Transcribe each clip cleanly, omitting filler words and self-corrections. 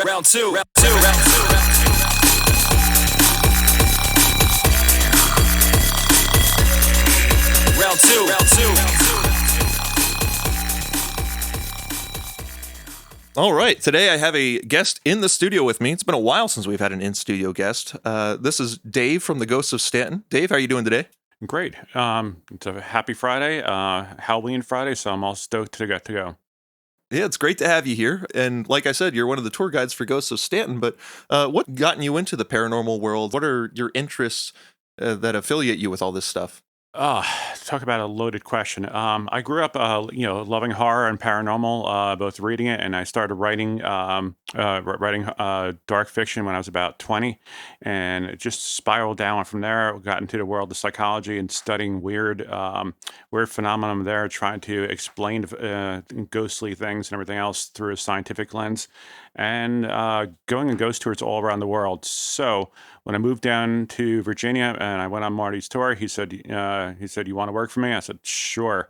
Round two. All right, today I have a guest in the studio with me. It's been a while since we've had an in-studio guest. This is Dave from the Ghosts of Staunton. Dave, how are you doing today? Great. It's a happy Friday, Halloween Friday, so I'm all stoked to get to go. Yeah, it's great to have you here. And like I said, you're one of the tour guides for Ghosts of Staunton, but what gotten you into the paranormal world? What are your interests that affiliate you with all this stuff? Uh, Talk about a loaded question. I grew up, loving horror and paranormal, both reading it, and I started writing dark fiction when I was about 20, and it just spiraled down from there. Got into the world of psychology and studying weird phenomenon there, trying to explain ghostly things and everything else through a scientific lens, and going on ghost tours all around the world. So when I moved down to Virginia and I went on Marty's tour, he said, "You want to work for me?" I said, "Sure,"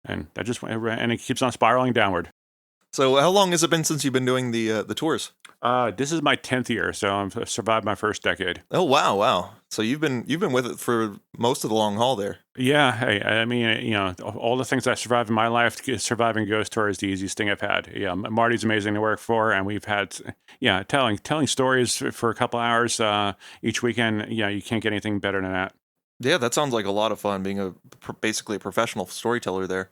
and that just went, and it keeps on spiraling downward. So how long has it been since you've been doing the tours? This is my 10th year, so I've survived my first decade. Oh wow. So you've been with it for most of the long haul there. Yeah, hey, I mean, all the things I survived in my life, surviving ghost tour is the easiest thing I've had. Yeah, Marty's amazing to work for, and we've had, telling stories for a couple hours each weekend. Yeah, you can't get anything better than that. Yeah, that sounds like a lot of fun being basically a professional storyteller there.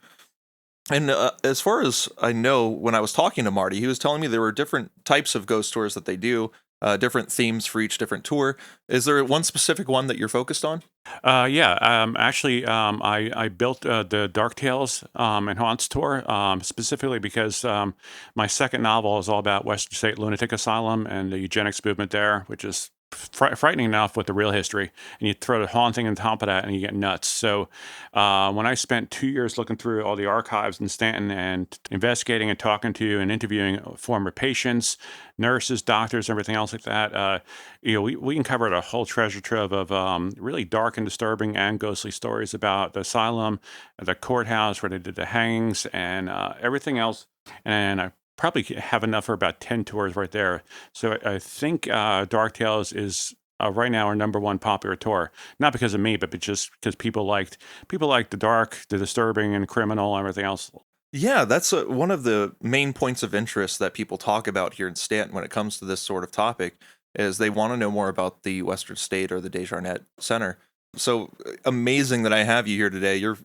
And as far as I know, when I was talking to Marty, he was telling me there were different types of ghost tours that they do, different themes for each different tour. Is there one specific one that you're focused on? Yeah, actually, I built the Dark Tales and Haunts tour specifically because my second novel is all about Western State Lunatic Asylum and the eugenics movement there, which is frightening enough with the real history. And you throw the haunting on top of that, and you get nuts. So when I spent 2 years looking through all the archives in Stanton and investigating and talking to and interviewing former patients, nurses, doctors, everything else like that, we uncovered a whole treasure trove of really dark and disturbing and ghostly stories about the asylum, the courthouse where they did the hangings, and everything else. And I probably have enough for about 10 tours right there. So I think Dark Tales is right now our number one popular tour. Not because of me, but just because people liked the dark, the disturbing, and criminal, and everything else. Yeah, that's one of the main points of interest that people talk about here in Stanton when it comes to this sort of topic, is they want to know more about the Western State or the Desjardins Center. So amazing that I have you here today. You're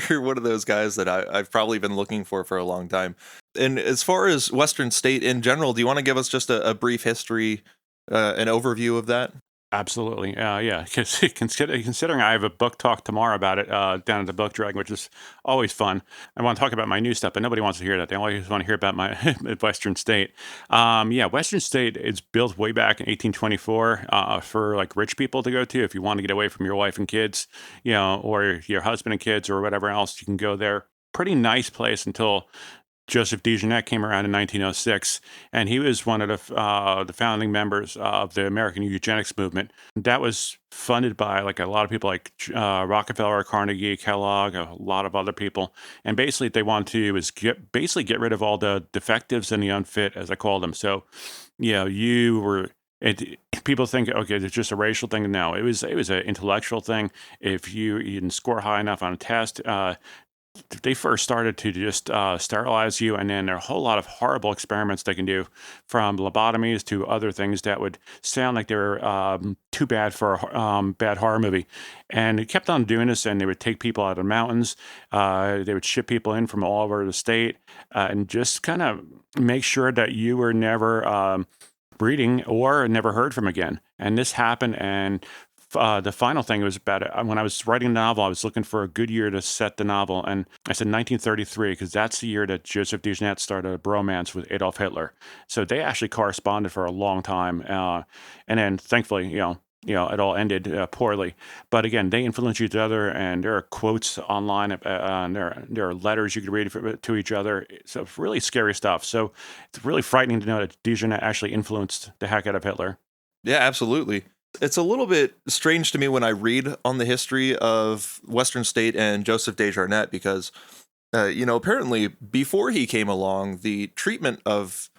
you're one of those guys that I've probably been looking for a long time. And as far as Western State in general, do you want to give us just a brief history, an overview of that? Absolutely. Yeah. 'Cause considering I have a book talk tomorrow about it down at the book dragon, which is always fun. I want to talk about my new stuff, but nobody wants to hear that. They always want to hear about my Western State. Yeah, Western State is built way back in 1824 for like rich people to go to. If you want to get away from your wife and kids, or your husband and kids or whatever else, you can go there. Pretty nice place until Joseph DeJohnette came around in 1906, and he was one of the founding members of the American eugenics movement. That was funded by like a lot of people, like Rockefeller, Carnegie, Kellogg, a lot of other people. And basically, they wanted to is get rid of all the defectives and the unfit, as I call them. So, you were. People think, okay, it's just a racial thing. No, it was an intellectual thing. If you didn't score high enough on a test, they first started to just sterilize you, and then there are a whole lot of horrible experiments they can do, from lobotomies to other things that would sound like they were too bad for a bad horror movie. And they kept on doing this, and they would take people out of the mountains. They would ship people in from all over the state, and just kind of make sure that you were never breeding or never heard from again. And this happened, and the final thing was about it. When I was writing the novel, I was looking for a good year to set the novel, and I said 1933 because that's the year that Joseph DeJohnette started a bromance with Adolf Hitler. So they actually corresponded for a long time, and then thankfully, it all ended poorly. But again, they influence each other, and there are quotes online, and there are letters you could read to each other. So really scary stuff. So it's really frightening to know that DeJohnette actually influenced the heck out of Hitler. Yeah, absolutely. It's a little bit strange to me when I read on the history of Western State and Joseph Desjardins, because Apparently before he came along, the treatment of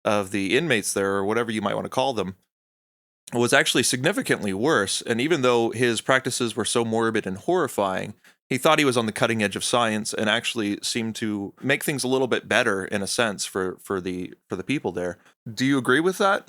the inmates there, or whatever you might want to call them, was actually significantly worse. And even though his practices were so morbid and horrifying, he thought he was on the cutting edge of science and actually seemed to make things a little bit better in a sense for the people there. Do you agree with that?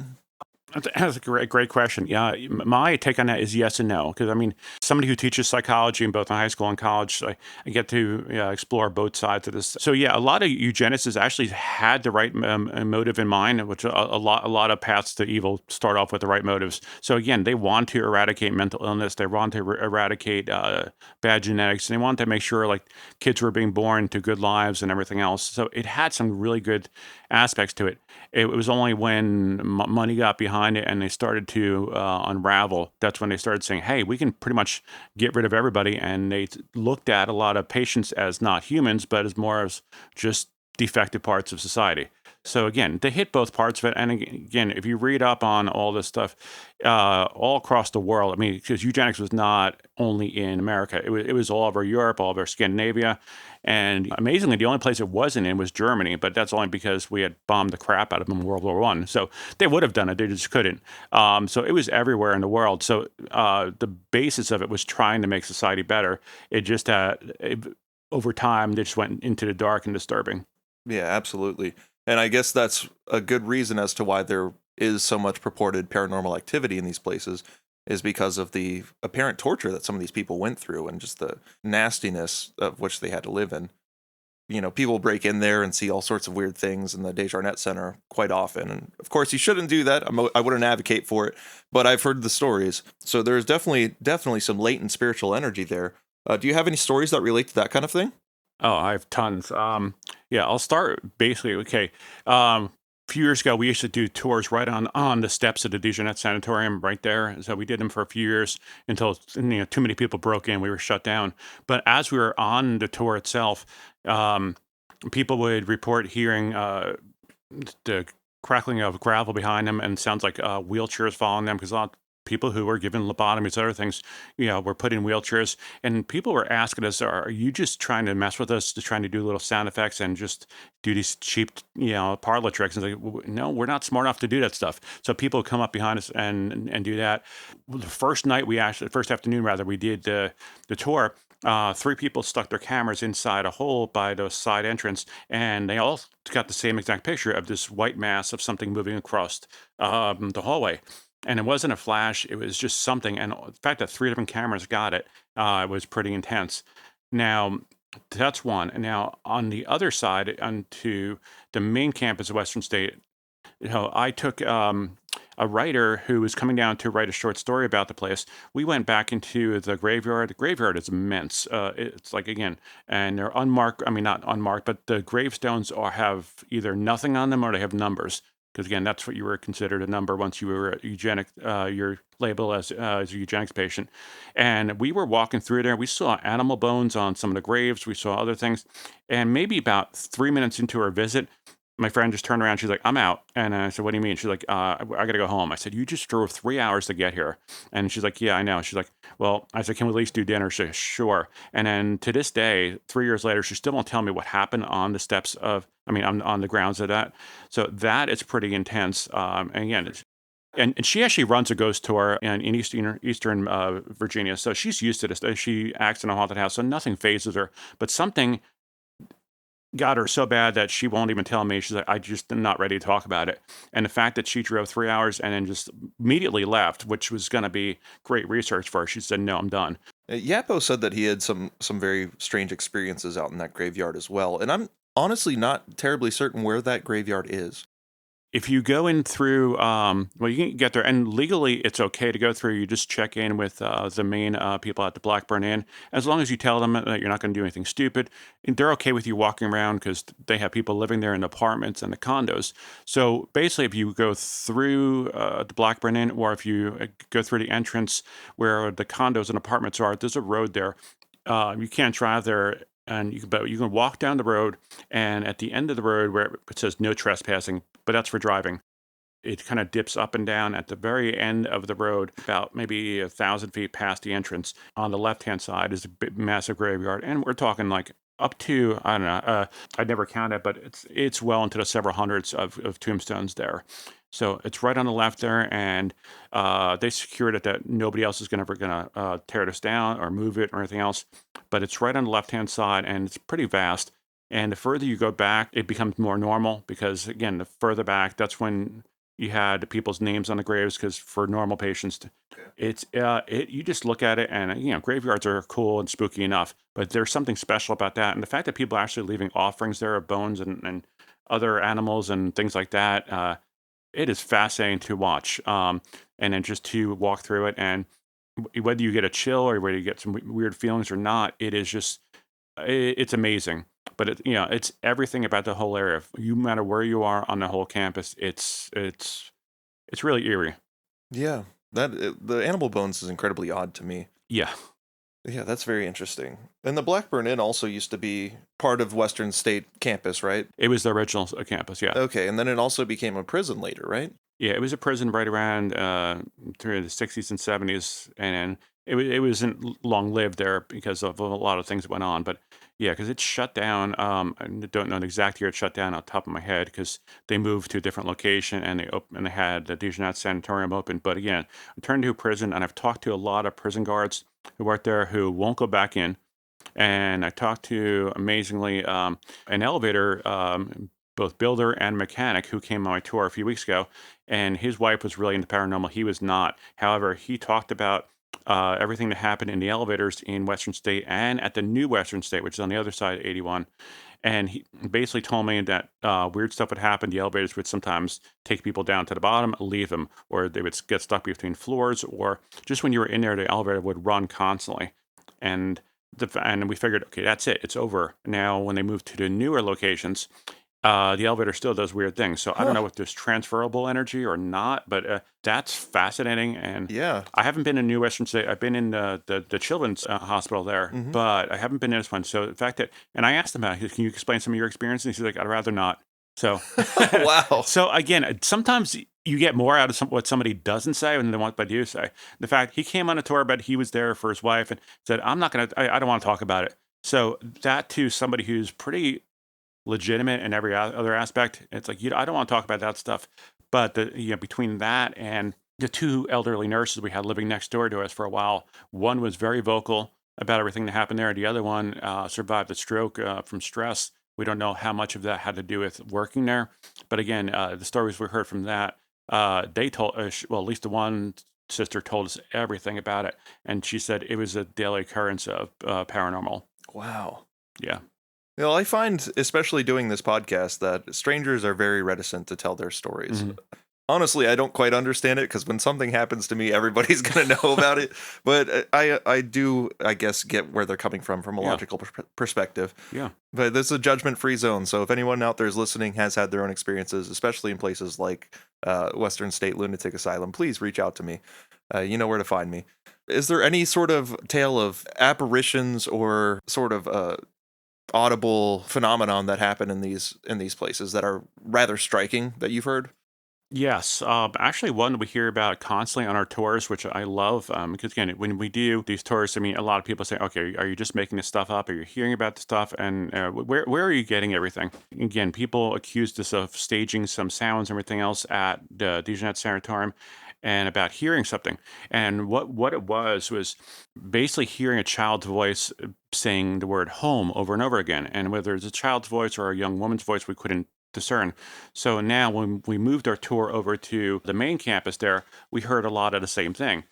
That's a great question. Yeah, my take on that is yes and no. Because I mean, somebody who teaches psychology in both high school and college, I get to explore both sides of this. So yeah, a lot of eugenicists actually had the right motive in mind, which a lot of paths to evil start off with the right motives. So again, they want to eradicate mental illness. They want to eradicate bad genetics. And they want to make sure like kids were being born to good lives and everything else. So it had some really good aspects to it. It was only when money got behind it and they started to unravel, that's when they started saying, hey, we can pretty much get rid of everybody. And they looked at a lot of patients as not humans, but as more as just defective parts of society. So again, they hit both parts of it. And again, if you read up on all this stuff all across the world, I mean, because eugenics was not only in America, it was all over Europe, all over Scandinavia. And amazingly, the only place it wasn't in was Germany, but that's only because we had bombed the crap out of them in World War One. So they would have done it, they just couldn't. So it was everywhere in the world. So the basis of it was trying to make society better. It just, over time, they just went into the dark and disturbing. Yeah, absolutely. And I guess that's a good reason as to why there is so much purported paranormal activity in these places, is because of the apparent torture that some of these people went through and just the nastiness of which they had to live in. People break in there and see all sorts of weird things in the Desjardins Center quite often. And of course, you shouldn't do that. I wouldn't advocate for it, but I've heard the stories. So there's definitely some latent spiritual energy there. Do you have any stories that relate to that kind of thing? Oh, I have tons. Yeah, I'll start basically. Okay. A few years ago, we used to do tours right on the steps of the Dijonette Sanatorium right there. So we did them for a few years until too many people broke in. We were shut down. But as we were on the tour itself, um, people would report hearing the crackling of gravel behind them and sounds like wheelchairs following them because a lot of people who were given lobotomies, other things, were put in wheelchairs. And people were asking us, are you just trying to mess with us, just trying to do little sound effects and just do these cheap, parlor tricks? And it's like, no, we're not smart enough to do that stuff. So people come up behind us and do that. The first afternoon rather, we did the tour. Three people stuck their cameras inside a hole by the side entrance, and they all got the same exact picture of this white mass of something moving across the hallway. And it wasn't a flash; it was just something. And the fact that three different cameras got it was pretty intense. Now, that's one. And now on the other side, onto the main campus of Western State, I took a writer who was coming down to write a short story about the place. We went back into the graveyard. The graveyard is immense. It's like, again, and they're unmarked. I mean, not unmarked, but the gravestones have either nothing on them or they have numbers. Because again, that's what you were considered a number once you were a eugenic, your label as a eugenics patient. And we were walking through there. We saw animal bones on some of the graves. We saw other things. And maybe about 3 minutes into our visit, my friend just turned around. She's like, I'm out. And I said, what do you mean? She's like, I got to go home. I said, you just drove 3 hours to get here. And she's like, yeah, I know. She's like, well, I said, can we at least do dinner? She said, sure. And then to this day, 3 years later, she still won't tell me what happened on the steps on the grounds of that. So that is pretty intense. And again, and she actually runs a ghost tour in Eastern Virginia. So she's used to this. She acts in a haunted house, so nothing phases her. But something got her so bad that she won't even tell me. She's like, I just am not ready to talk about it. And the fact that she drove 3 hours and then just immediately left, which was going to be great research for her, she said, no, I'm done. Yapo said that he had some very strange experiences out in that graveyard as well, and I'm honestly not terribly certain where that graveyard is. If you go in through, well, you can get there, and legally it's okay to go through. You just check in with the main people at the Blackburn Inn. As long as you tell them that you're not going to do anything stupid, and they're okay with you walking around because they have people living there in the apartments and the condos. So basically, if you go through the Blackburn Inn, or if you go through the entrance where the condos and apartments are, there's a road there. You can't drive there, but you can walk down the road, and at the end of the road where it says no trespassing, but that's for driving. It kind of dips up and down at the very end of the road, about maybe 1,000 feet past the entrance. On the left-hand side is a massive graveyard, and we're talking like up to, I don't know, I never counted, but it's well into the several hundreds of tombstones there. So it's right on the left there, and they secured it that nobody else is ever going to tear this down or move it or anything else. But it's right on the left-hand side, and it's pretty vast. And the further you go back, it becomes more normal because, again, the further back, that's when you had people's names on the graves. Because for normal patients, you just look at it, and graveyards are cool and spooky enough, but there's something special about that, and the fact that people are actually leaving offerings there of bones and other animals and things like that. It is fascinating to watch, and then just to walk through it, and whether you get a chill or whether you get some weird feelings or not, it is just it's amazing. But it's everything about the whole area. You no matter where you are on the whole campus, it's really eerie. Yeah, the animal bones is incredibly odd to me. Yeah. Yeah, that's very interesting. And the Blackburn Inn also used to be part of Western State campus, right? It was the original campus, yeah. Okay, and then it also became a prison later, right? Yeah, it was a prison right around through the 60s and 70s, and it wasn't long lived there because of a lot of things that went on. But yeah, because it shut down. I don't know the exact year it shut down off the top of my head because they moved to a different location and they had the Dijonat Sanatorium open. But again, it turned into a prison, and I've talked to a lot of prison guards who work there who won't go back in. And I talked to, amazingly, an elevator both builder and mechanic who came on my tour a few weeks ago, and his wife was really into paranormal. He was not. However, he talked about everything that happened in the elevators in Western State and at the new Western State, which is on the other side of 81. And he basically told me that weird stuff would happen. The elevators would sometimes take people down to the bottom, leave them, or they would get stuck between floors, or just when you were in there, the elevator would run constantly. And and we figured, okay, that's it. It's over. Now, when they moved to the newer locations, the elevator still does weird things. So I don't know if there's transferable energy or not, but that's fascinating. And Yeah. I haven't been in New Western State. I've been in the children's hospital there, but I haven't been in this one. So the fact that, and I asked him about it, can you explain some of your experiences? And he's like, I'd rather not. So, Wow. so again, sometimes you get more out of what somebody doesn't say than what you say. The fact he came on a tour, but he was there for his wife and said, I'm not going to, I don't want to talk about it. So that to somebody who's pretty legitimate in every other aspect. It's like, I don't want to talk about that stuff. But between that and the two elderly nurses we had living next door to us for a while, one was very vocal about everything that happened there. The other one survived a stroke from stress. We don't know how much of that had to do with working there. But again, the stories we heard from that, they told us, well, at least the one sister told us everything about it. And she said it was a daily occurrence of paranormal. Wow. Yeah. I find, especially doing this podcast, that strangers are very reticent to tell their stories. Mhm. Honestly, I don't quite understand it because when something happens to me, everybody's going to know about it. But I do, I guess, get where they're coming from a logical perspective. Yeah. But this is a judgment-free zone. So if anyone out there is listening has had their own experiences, especially in places like Western State Lunatic Asylum, please reach out to me. You know where to find me. Is there any sort of tale of apparitions or sort of audible phenomenon that happen in these places that are rather striking that you've heard? Yes, actually, one we hear about constantly on our tours, which I love, because again, when we do these tours, I mean, a lot of people say, "Okay, are you just making this stuff up? Are you hearing about the stuff? And where are you getting everything?" Again, people accused us of staging some sounds and everything else at the Dijonat Sanatorium, and about hearing something. And what it was basically hearing a child's voice saying the word "home" over and over again, and whether it's a child's voice or a young woman's voice, we couldn't discern. So now when we moved our tour over to the main campus there, we heard a lot of the same thing.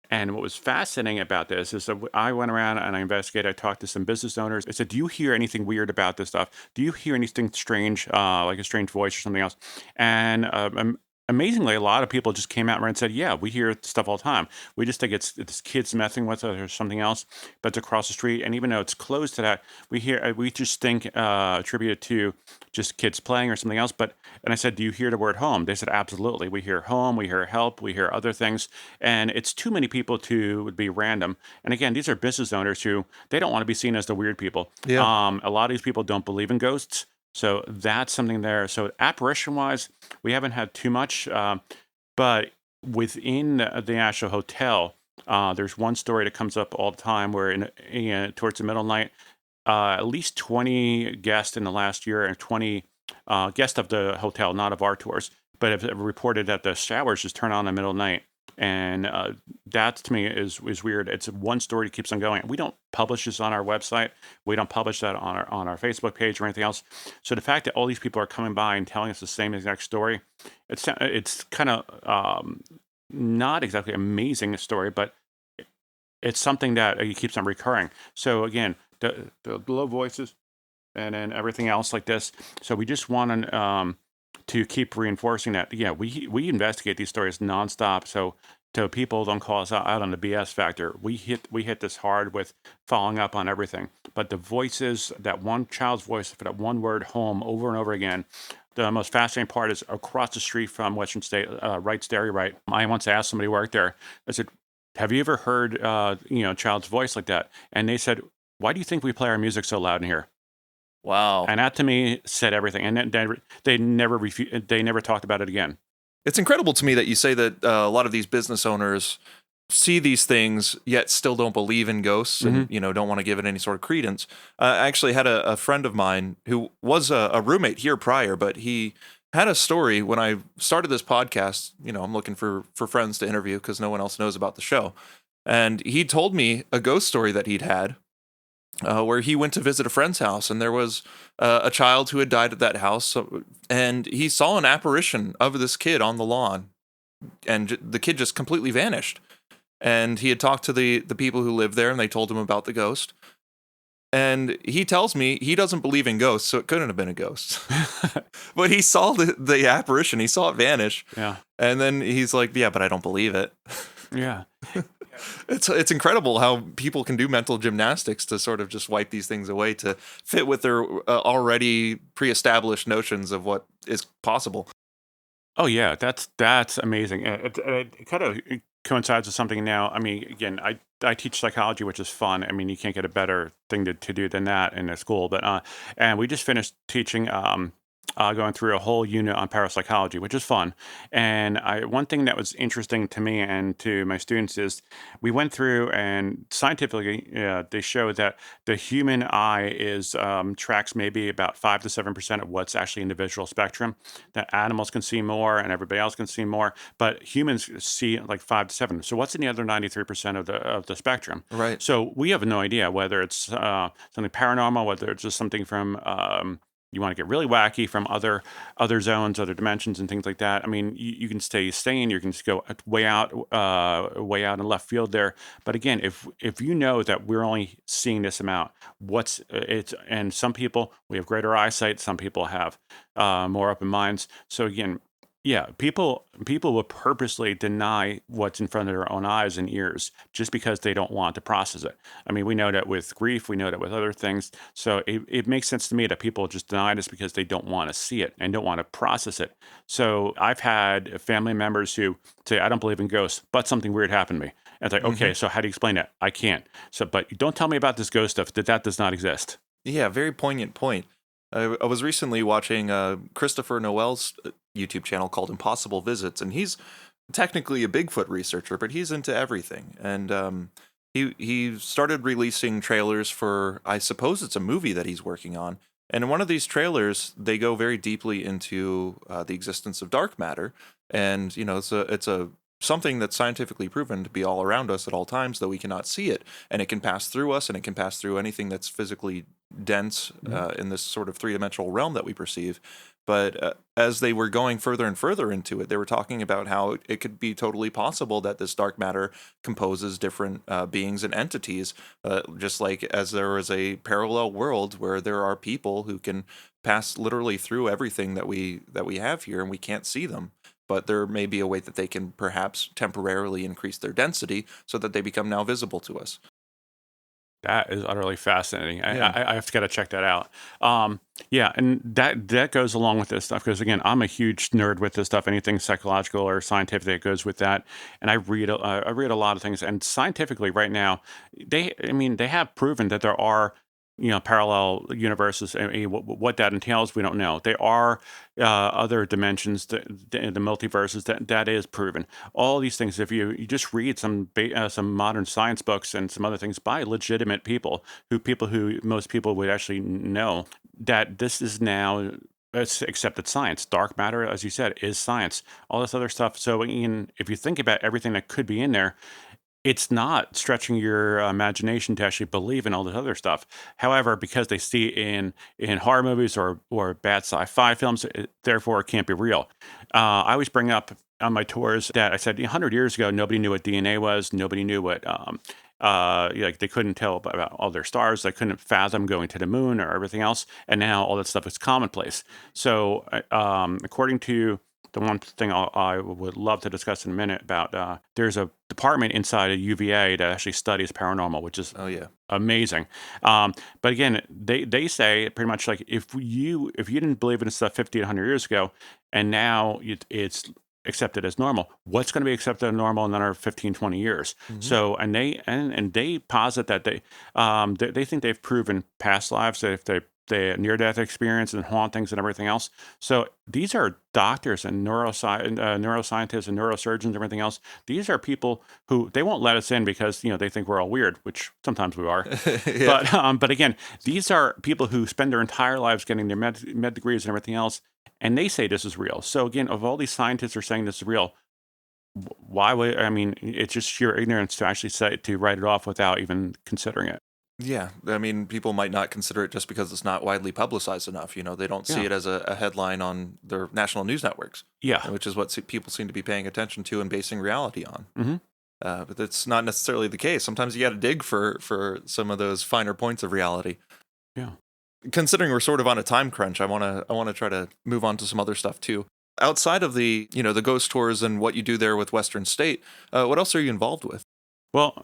And what was fascinating about this is that I went around and I investigated. I talked to some business owners. I said, "Do you hear anything weird about this stuff? Do you hear anything strange, like a strange voice or something else?" And amazingly, a lot of people just came out and said, "Yeah, we hear stuff all the time. We just think it's kids messing with it or something else, but it's across the street. And even though it's close to that, we just think attributed to just kids playing or something else." And I said, "Do you hear the word home?" They said, "Absolutely. We hear home, we hear help, we hear other things." And it's too many people to would be random. And again, these are business owners who they don't want to be seen as the weird people. Yeah. A lot of these people don't believe in ghosts. So that's something there. So apparition wise, we haven't had too much, but within the actual hotel, there's one story that comes up all the time where towards the middle of the night, at least 20 guests in the last year, and 20 guests of the hotel, not of our tours, but have reported that the showers just turn on in the middle of the night. And that to me is weird. It's one story that keeps on going. We don't publish this on our website. We don't publish that on our Facebook page or anything else. So the fact that all these people are coming by and telling us the same exact story, it's kind of not exactly amazing story, but it's something that keeps on recurring. So again, the low voices and then everything else like this. So we just want to keep reinforcing that. Yeah, we investigate these stories nonstop. So people don't call us out on the BS factor. We hit this hard with following up on everything. But the voices, that one child's voice for that one word "home" over and over again. The most fascinating part is across the street from Western State, Wright's Dairy Right. I once asked somebody who worked there. I said, "Have you ever heard child's voice like that?" And they said, "Why do you think we play our music so loud in here?" Wow. And that to me said everything. And then they never talked about it again. It's incredible to me that you say that a lot of these business owners see these things yet still don't believe in ghosts and don't want to give it any sort of credence. I actually had a friend of mine who was a roommate here prior, but he had a story when I started this podcast. I'm looking for friends to interview because no one else knows about the show. And he told me a ghost story that he'd had where he went to visit a friend's house, and there was a child who had died at that house, and he saw an apparition of this kid on the lawn, and the kid just completely vanished. And he had talked to the people who lived there, and they told him about the ghost. And he tells me he doesn't believe in ghosts, so it couldn't have been a ghost. But he saw the apparition, he saw it vanish. Yeah. And then he's like, yeah, but I don't believe it. Yeah. It's incredible how people can do mental gymnastics to sort of just wipe these things away to fit with their already pre-established notions of what is possible. Oh yeah, that's amazing. It kind of coincides with something now. I mean, again, I teach psychology, which is fun. I mean, you can't get a better thing to do than that in a school. But and we just finished teaching. Going through a whole unit on parapsychology, which is fun. And one thing that was interesting to me and to my students is we went through and scientifically they showed that the human eye is tracks maybe about 5 to 7% of what's actually in the visual spectrum. That animals can see more and everybody else can see more, but humans see like 5 to 7. So what's in the other 93% of the spectrum? Right. So we have no idea whether it's something paranormal, whether it's just something from you want to get really wacky from other zones, other dimensions, and things like that. I mean, you can stay sane. You can just go way out in left field there. But again, if you know that we're only seeing this amount, and some people we have greater eyesight, some people have more open minds. So again, yeah, people will purposely deny what's in front of their own eyes and ears just because they don't want to process it. I mean, we know that with grief, we know that with other things. So it makes sense to me that people just deny this because they don't want to see it and don't want to process it. So I've had family members who say, I don't believe in ghosts, but something weird happened to me. And it's like, okay, so how do you explain that? I can't. So, but don't tell me about this ghost stuff, that does not exist. Yeah, very poignant point. I was recently watching Christopher Noel's YouTube channel called Impossible Visits, and he's technically a Bigfoot researcher, but he's into everything. And he started releasing trailers for, I suppose it's a movie that he's working on. And in one of these trailers, they go very deeply into the existence of dark matter, and it's a something that's scientifically proven to be all around us at all times, though we cannot see it, and it can pass through us, and it can pass through anything that's physically dense in this sort of three-dimensional realm that we perceive. But as they were going further and further into it, they were talking about how it could be totally possible that this dark matter composes different beings and entities, just like as there is a parallel world where there are people who can pass literally through everything that we have here, and we can't see them. But there may be a way that they can perhaps temporarily increase their density so that they become now visible to us. That is utterly fascinating. Yeah. I have to gotta check that out. Yeah, and that goes along with this stuff because again, I'm a huge nerd with this stuff. Anything psychological or scientific that goes with that, and I read a lot of things. And scientifically, right now, they have proven that there are parallel universes. I mean, what that entails, we don't know. There are other dimensions, the multiverses, that is proven. All these things, if you just read some modern science books and some other things by legitimate people who most people would actually know, that this is now it's accepted science. Dark matter, as you said, is science. All this other stuff. So, if you think about everything that could be in there, it's not stretching your imagination to actually believe in all this other stuff. However, because they see it in horror movies or bad sci-fi films, therefore it can't be real. I always bring up on my tours that I said 100 years ago, nobody knew what DNA was. Nobody knew what like they couldn't tell about all their stars. They couldn't fathom going to the moon or everything else. And now all that stuff is commonplace. So, according to the one thing I would love to discuss in a minute about, there's a department inside of UVA that actually studies paranormal, which is Oh yeah. amazing. But again, they say pretty much like if you didn't believe in this stuff 50 to 100 years ago, and now it's accepted as normal, what's going to be accepted as normal in another 15, 20 years? So, and they posit that they think they've proven past lives, that if the near-death experience and hauntings and everything else. So these are doctors and neuroscientists and neurosurgeons and everything else. These are people who they won't let us in because they think we're all weird, which sometimes we are. Yeah. But again, these are people who spend their entire lives getting their med degrees and everything else, and they say this is real. So again, of all these scientists are saying this is real, why would I mean? It's just sheer ignorance to actually to write it off without even considering it. Yeah, I mean, people might not consider it just because it's not widely publicized enough. They don't see Yeah. it as a headline on their national news networks, Yeah. which is what people seem to be paying attention to and basing reality on. Hmm. But that's not necessarily the case. Sometimes you got to dig for some of those finer points of reality. Yeah. Considering we're sort of on a time crunch, I want to try to move on to some other stuff too. Outside of the ghost tours and what you do there with Western State, what else are you involved with? Well,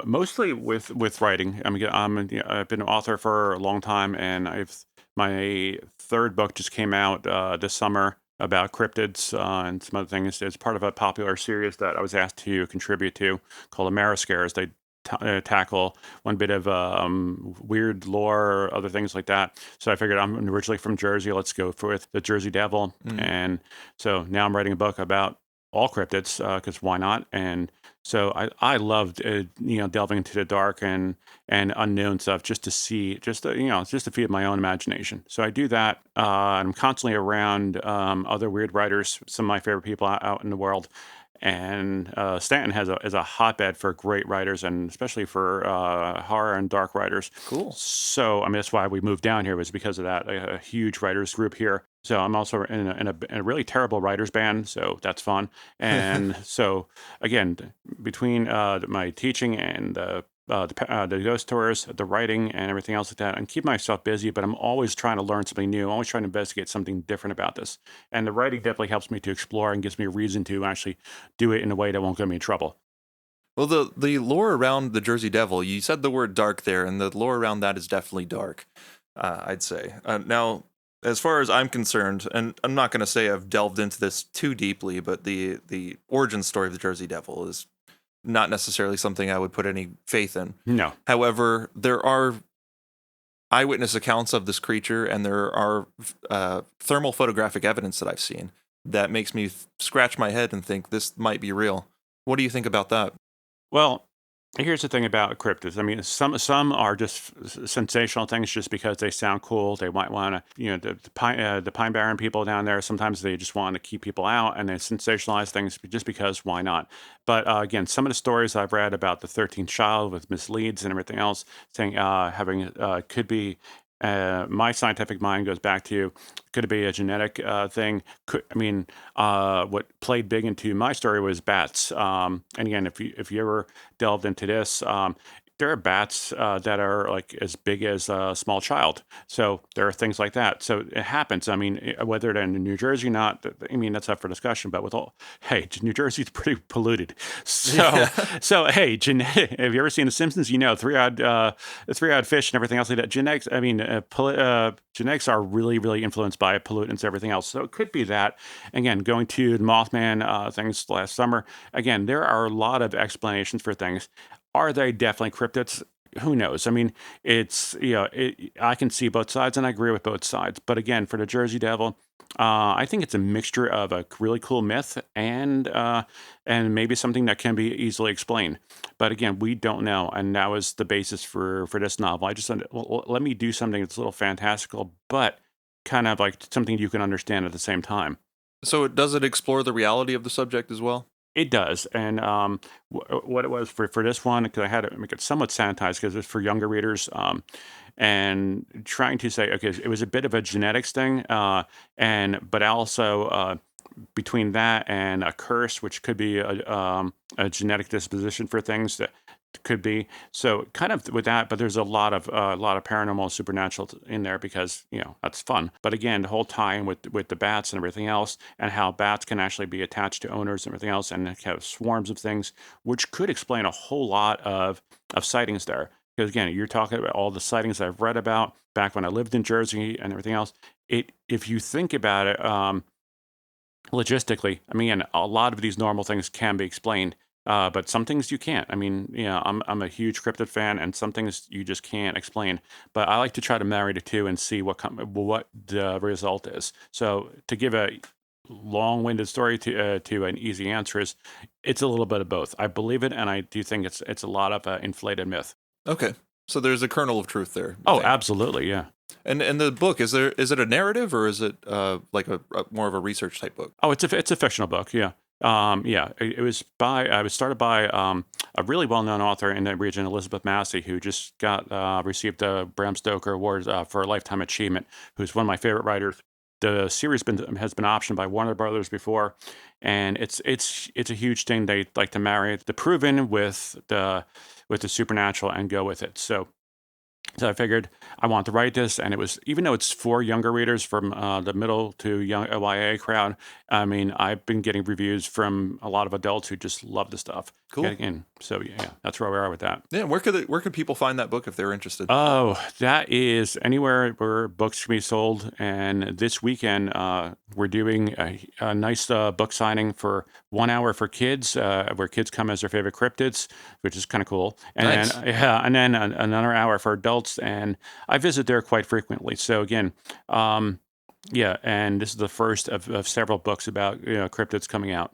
mostly with writing. I mean, I've been an author for a long time, and my third book just came out this summer about cryptids and some other things. It's part of a popular series that I was asked to contribute to called Ameriscares. They tackle one bit of weird lore or other things like that. So I figured I'm originally from Jersey. Let's go with the Jersey Devil, and so now I'm writing a book about all cryptids because why not? And so I loved delving into the dark and unknown stuff just to see just to feed my own imagination. So I do that. I'm constantly around other weird writers, some of my favorite people out in the world. And Stanton is a hotbed for great writers, and especially for horror and dark writers. Cool. So, I mean, that's why we moved down here, was because of that. A huge writers group here. So I'm also in a really terrible writers band, so that's fun. And so again, between my teaching and the ghost tours, the writing, and everything else like that, and keep myself busy. But I'm always trying to learn something new. I'm always trying to investigate something different about this. And the writing definitely helps me to explore and gives me a reason to actually do it in a way that won't get me in trouble. Well, the lore around the Jersey Devil, you said the word dark there, and the lore around that is definitely dark, I'd say. Now, as far as I'm concerned, and I'm not going to say I've delved into this too deeply, but the origin story of the Jersey Devil is not necessarily something I would put any faith in. No. However, there are eyewitness accounts of this creature, and there are thermal photographic evidence that I've seen that makes me scratch my head and think this might be real. What do you think about that? Well, here's the thing about cryptids. I mean, some are just sensational things just because they sound cool. They might want to, the Pine Barren people down there. Sometimes they just want to keep people out, and they sensationalize things just because why not? But again, some of the stories I've read about the 13th child with Miss Leeds and everything else, saying having could be. My scientific mind goes back to, could it be a genetic thing? What played big into my story was bats. And again, if you ever delved into this, there are bats that are like as big as a small child. So there are things like that. So it happens. I mean, whether they're in New Jersey or not, I mean, that's up for discussion. But hey, New Jersey's pretty polluted. So, so hey, have you ever seen The Simpsons? three-eyed fish and everything else like that. Genetics, I mean, genetics are really, really influenced by pollutants, everything else. So it could be that. Again, going to the Mothman things last summer. Again, there are a lot of explanations for things. Are they definitely cryptids? who knows? I mean, it's I can see both sides, and I agree with both sides. But again, for the Jersey Devil, I think it's a mixture of a really cool myth and maybe something that can be easily explained. But again, we don't know, and that was the basis for this novel. I just said, well, let me do something that's a little fantastical, but kind of like something you can understand at the same time. So does it explore the reality of the subject as well? It does, and what it was for this one, because I had to make it somewhat sanitized because it's for younger readers, and trying to say, okay, it was a bit of a genetics thing, and but also between that and a curse, which could be a genetic disposition for things that could be. So kind of with that, but there's a lot of paranormal supernatural in there because that's fun. But again, the whole tie-in with the bats and everything else, and how bats can actually be attached to owners and everything else, and have swarms of things, which could explain a whole lot of sightings there. Because again, you're talking about all the sightings I've read about back when I lived in Jersey and everything else. If you think about it, logistically, I mean, a lot of these normal things can be explained, but some things you can't. I mean, I'm a huge cryptid fan, and some things you just can't explain. But I like to try to marry the two and see what the result is. So to give a long-winded story to an easy answer is, it's a little bit of both. I believe it, and I do think it's a lot of inflated myth. Okay. So there's a kernel of truth there. Oh, absolutely, yeah. And the book, is it a narrative, or is it like a more of a research type book? Oh, it's a fictional book, yeah. Yeah, it was started by a really well-known author in the region, Elizabeth Massey, who just received the Bram Stoker Award for a lifetime achievement. Who's one of my favorite writers. The series has been optioned by Warner Brothers before, and it's a huge thing. They like to marry the proven with the supernatural and go with it. So I figured I want to write this, and it was, even though it's for younger readers from the middle to young YA crowd. I mean, I've been getting reviews from a lot of adults who just love the stuff. Cool. So yeah, that's where we are with that. Yeah, where could people find that book if they're interested? Oh, that is anywhere where books can be sold. And this weekend, we're doing a nice book signing for 1 hour for kids, where kids come as their favorite cryptids, which is kind of cool. And Nice. then another hour for adults. And I visit there quite frequently. So again, yeah, and this is the first of several books about cryptids coming out.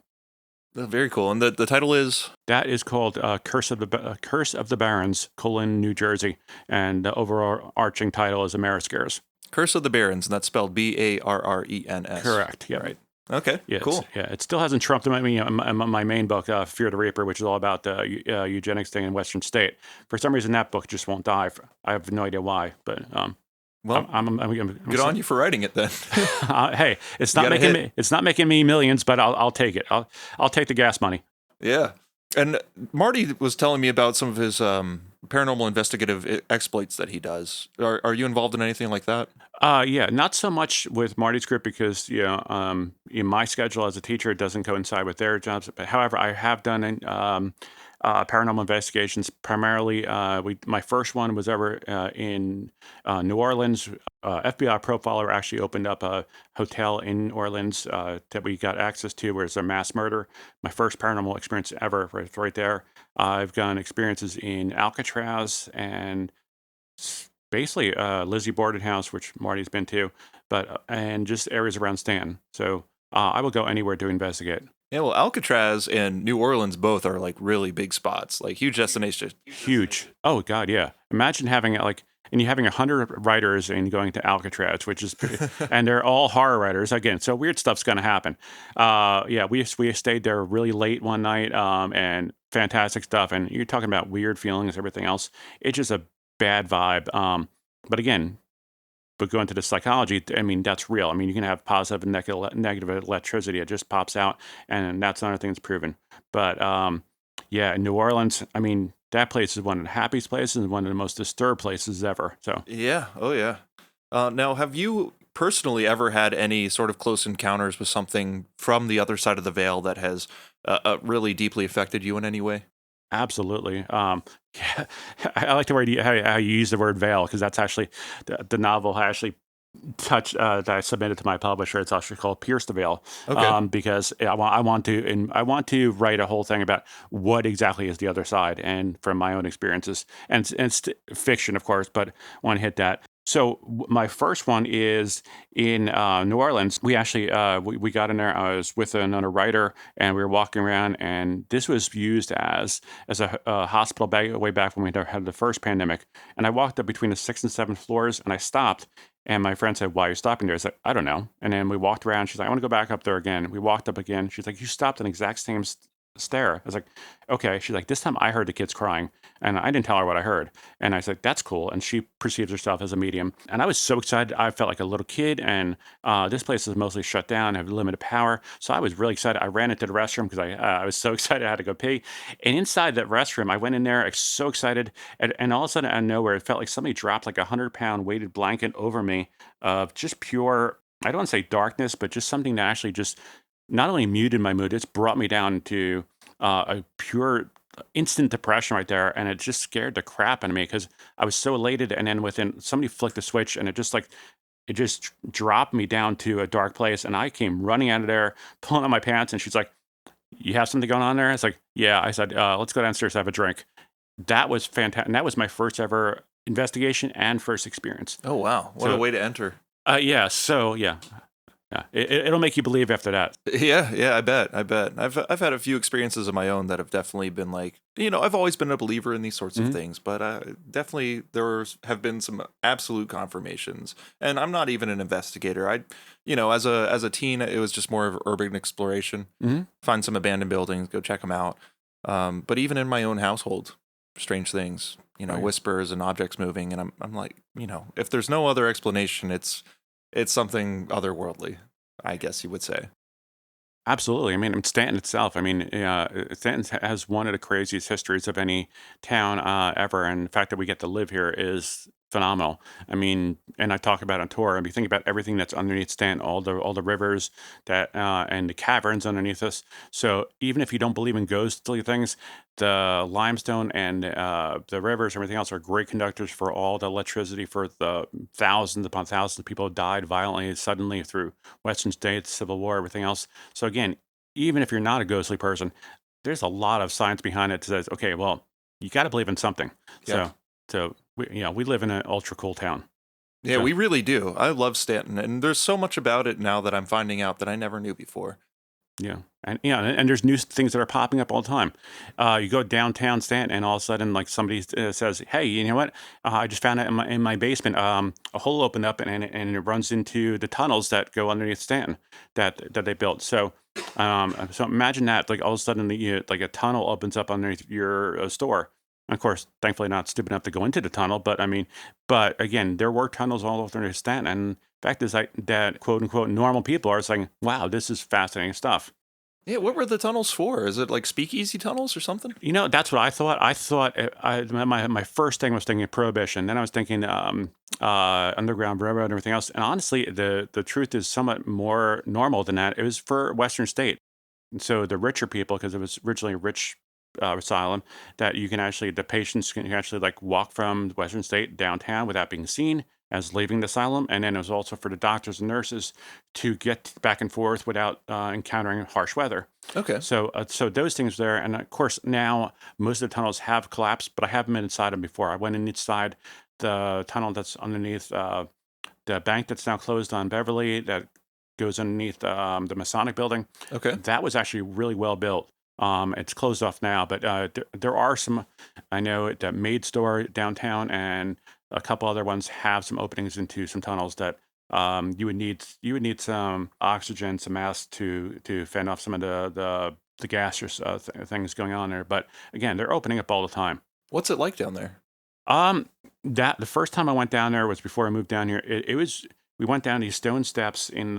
Very cool. And the title is? That is called Curse of the Barrens, New Jersey, and the overall arching title is Ameriscares. Curse of the Barrens, and that's spelled Barrens. Correct. Yeah. Right. Okay. Yeah, Cool. It still hasn't trumped my main book, Fear the Reaper, which is all about the eugenics thing in Western State. For some reason, that book just won't die. I have no idea why, but well, I'm good on you for writing it then. Hey, it's not making me millions, but I'll take it. I'll take the gas money. Yeah. And Marty was telling me about some of his paranormal investigative exploits that he does. Are you involved in anything like that? Yeah, not so much with Marty's group because in my schedule as a teacher, it doesn't coincide with their jobs. But however, I have done paranormal investigations. Primarily, my first one was ever in New Orleans. FBI profiler actually opened up a hotel in New Orleans that we got access to, where it's a mass murder. My first paranormal experience ever, right there. I've done experiences in Alcatraz and basically Lizzie Borden House, which Marty's been to, but and just areas around Stanton. So I will go anywhere to investigate. Yeah, well, Alcatraz and New Orleans both are like really big spots, like huge destinations. Huge. Oh God, yeah. Imagine having having 100 writers and going to Alcatraz, which is, and they're all horror writers again. So weird stuff's going to happen. Yeah, we stayed there really late one night, and fantastic stuff. And you're talking about weird feelings, everything else. It's just a bad vibe. But again, going to the psychology, I mean, that's real. I mean, you can have positive and negative electricity. It just pops out, and that's another thing that's proven. But yeah, New Orleans, I mean, that place is one of the happiest places and one of the most disturbed places ever. So yeah, oh yeah. Now, have you personally ever had any sort of close encounters with something from the other side of the veil that has really deeply affected you in any way? absolutely. Yeah, I like the word how you use the word veil, because that's actually the novel actually touch that I submitted to my publisher. It's actually called Pierce the Veil, Okay. because I want to write a whole thing about what exactly is the other side, and from my own experiences, and it's fiction, of course, but I want to hit that. So my first one is in New Orleans. We actually we got in there. I was with another writer, and we were walking around, and this was used as a hospital way back when we had the first pandemic. And I walked up between the sixth and seventh floors, and I stopped. And my friend said, "Why are you stopping there?" I said, "I don't know." And then we walked around. She's like, "I want to go back up there again." We walked up again. She's like, "You stopped on the exact same stair." I was like, "Okay." She's like, "This time I heard the kids crying." And I didn't tell her what I heard. And I said, "That's cool." And she perceives herself as a medium. And I was so excited. I felt like a little kid. And this place is mostly shut down, have limited power. So I was really excited. I ran into the restroom because I was so excited I had to go pee. And inside that restroom, I went in there so excited. And all of a sudden, out of nowhere, it felt like somebody dropped like a 100-pound weighted blanket over me of just pure, I don't want to say darkness, but just something that actually just not only muted my mood, it's brought me down to a pure instant depression right there. And it just scared the crap out of me because I was so elated. And then within, somebody flicked the switch, and it just dropped me down to a dark place. And I came running out of there, pulling on my pants. And she's like, "You have something going on there?" I was like, "Yeah." I said, "Let's go downstairs, have a drink." That was fantastic. And that was my first ever investigation and first experience. Oh wow, what a So way to enter. yeah. So yeah, yeah. It'll make you believe after that. Yeah, yeah, I bet. I bet. I've had a few experiences of my own that have definitely been like, I've always been a believer in these sorts of Hmm. things, but definitely have been some absolute confirmations. And I'm not even an investigator. As a teen, it was just more of urban exploration. Hmm. Find some abandoned buildings, go check them out. But even in my own household, strange things, Right. whispers and objects moving, and I'm like, if there's no other explanation, it's something otherworldly, I guess you would say. Absolutely. I mean, Stanton itself. I mean, Stanton has one of the craziest histories of any town ever, and the fact that we get to live here is phenomenal. I mean, and I talk about it on tour. I mean, think about everything that's underneath Stanton, all the rivers that and the caverns underneath us. So even if you don't believe in ghostly things, the limestone and the rivers, everything else, are great conductors for all the electricity for the thousands upon thousands of people who died violently suddenly through Western states, Civil War, everything else. So again, even if you're not a ghostly person, there's a lot of science behind it that says, okay, well, you got to believe in something. Yeah. So we live in an ultra cool town. Yeah, So we really do. I love Stanton, and there's so much about it now that I'm finding out that I never knew before. yeah, and there's new things that are popping up all the time. You go downtown Stanton, and all of a sudden, like somebody says, "Hey, you know what? I just found out in my basement, a hole opened up, and it runs into the tunnels that go underneath Stanton that they built." So imagine that, like all of a sudden, like a tunnel opens up underneath your store. And of course, thankfully, not stupid enough to go into the tunnel, but I mean, but again, there were tunnels all over Stanton, and fact is that quote unquote normal people are saying, "Wow, this is fascinating stuff." Yeah, what were the tunnels for? Is it like speakeasy tunnels or something? That's what I thought. I thought my first thing was thinking prohibition. Then I was thinking Underground Railroad and everything else. And honestly, the truth is somewhat more normal than that. It was for Western State, and so the richer people, because it was originally a rich asylum, that the patients can actually like walk from Western State downtown without being seen as leaving the asylum, and then it was also for the doctors and nurses to get back and forth without encountering harsh weather. Okay. So those things there, and of course now most of the tunnels have collapsed, but I haven't been inside them before. I went inside the tunnel that's underneath the bank that's now closed on Beverly, that goes underneath the Masonic building. Okay. That was actually really well built. It's closed off now, but there are some. I know that Maid Store downtown and a couple other ones have some openings into some tunnels that you would need some oxygen, some masks to fend off some of the gaseous things going on there. But again, they're opening up all the time. What's it like down there? Um, that the first time I went down there was before I moved down here. It was We went down these stone steps in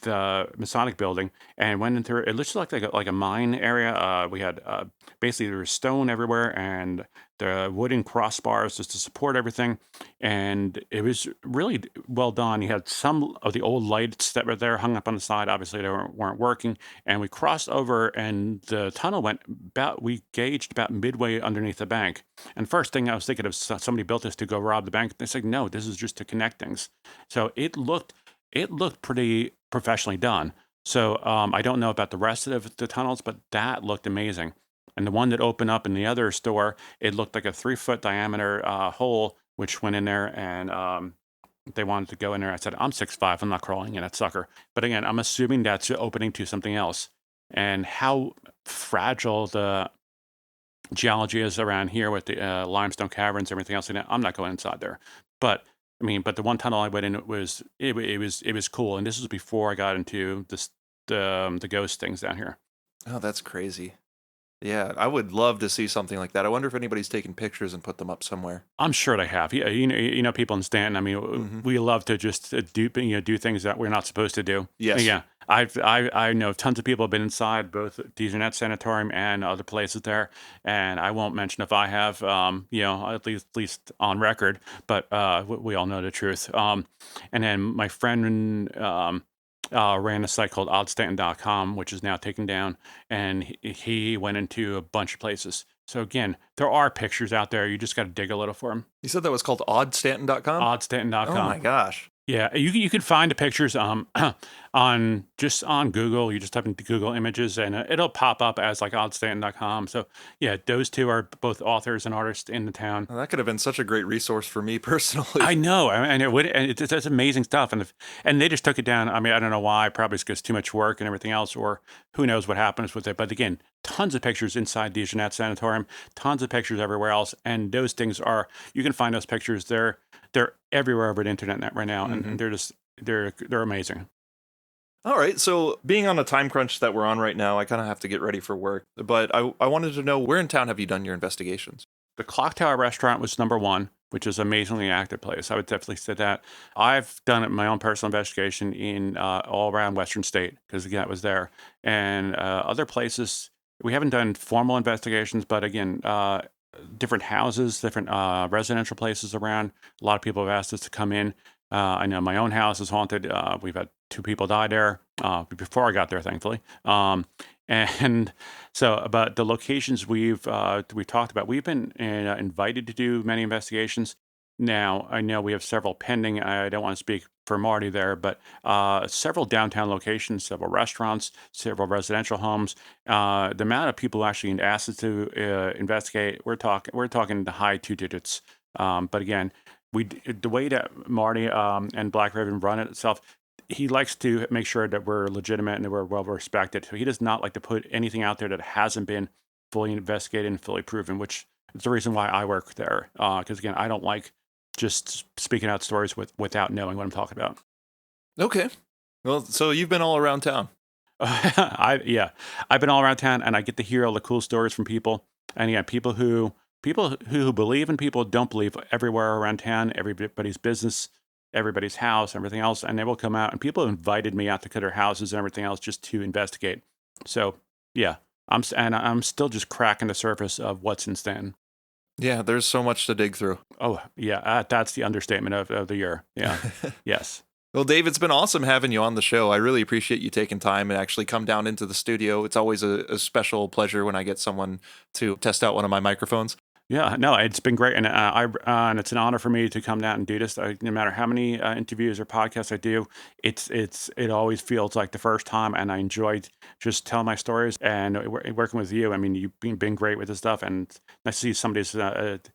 the Masonic building and went into it. Looks like a mine area. We had basically there was stone everywhere and the wooden crossbars just to support everything, and it was really well done. You had some of the old lights that were there hung up on the side. Obviously, they weren't working, and we crossed over, and the tunnel went about. We gauged about midway underneath the bank. And first thing I was thinking of somebody built this to go rob the bank. They said no, this is just to connect things. So it looked pretty professionally done. So I don't know about the rest of the tunnels, but that looked amazing. And the one that opened up in the other store, it looked like a 3-foot diameter hole, which went in there, and they wanted to go in there. I said, I'm 6'5", I'm not crawling in that sucker. But again, I'm assuming that's opening to something else. And how fragile the geology is around here with the limestone caverns, everything else. And I'm not going inside there, but I mean, but the one tunnel I went in it was cool, and this was before I got into the ghost things down here. Oh, that's crazy. Yeah, I would love to see something like that. I wonder if anybody's taken pictures and put them up somewhere. I'm sure they have. Yeah, people in Stanton. I mean, Hmm. we love to just do things that we're not supposed to do. Yes. Yeah, I know tons of people have been inside both DeJohnette Sanatorium and other places there, and I won't mention if I have, at least on record, but we all know the truth. And then my friend ran a site called oddstanton.com, which is now taken down, and he went into a bunch of places. So again, there are pictures out there. You just got to dig a little for them. You said that was called oddstanton.com? Oddstanton.com. Oh my gosh. Yeah, you can find the pictures on Google. You just type into Google Images, and it'll pop up as like oddstanton.com. So yeah, those two are both authors and artists in the town. Well, that could have been such a great resource for me personally. I know, and it would, and that's amazing stuff, and they just took it down. I mean, I don't know why. Probably it's because too much work and everything else, or who knows what happens with it. But again, tons of pictures inside DeJohnette Sanatorium, tons of pictures everywhere else, and those things are you can find those pictures. They're everywhere over the internet right now, and they're amazing. All right, so being on a time crunch that we're on right now, I kind of have to get ready for work. But I wanted to know, where in town have you done your investigations? The Clock Tower Restaurant was number one, which is an amazingly active place. I would definitely say that. I've done my own personal investigation in all around Western State because again, it was there, and other places. We haven't done formal investigations, but again, different houses, different residential places around. A lot of people have asked us to come in. I know my own house is haunted. We've had 2 people die there before I got there, thankfully. And so, about the locations we talked about, we've been invited to do many investigations. Now, I know we have several pending. I don't want to speak for Marty there, but several downtown locations, several restaurants, several residential homes. The amount of people who actually asked us to investigate, we're talking the high 2 digits. But again, the way that Marty and Black Raven run it itself, he likes to make sure that we're legitimate and that we're well respected. So he does not like to put anything out there that hasn't been fully investigated and fully proven, which is the reason why I work there. Because again, I don't like just speaking out stories without knowing what I'm talking about. Okay. Well, so you've been all around town. I've been all around town, and I get to hear all the cool stories from people. And again, people who believe and people who don't believe everywhere around town, everybody's business, everybody's house, everything else, and they will come out. And people invited me out to their houses and everything else just to investigate. So yeah, I'm still just cracking the surface of what's in Stanton. Yeah, there's so much to dig through. Oh yeah, that's the understatement of the year. Yeah, yes. Well, Dave, it's been awesome having you on the show. I really appreciate you taking time and actually come down into the studio. It's always a special pleasure when I get someone to test out one of my microphones. Yeah, no, it's been great, and and it's an honor for me to come down and do this. No matter how many interviews or podcasts I do, it always feels like the first time, and I enjoyed just telling my stories and working with you. I mean, you've been great with this stuff, and nice to see somebody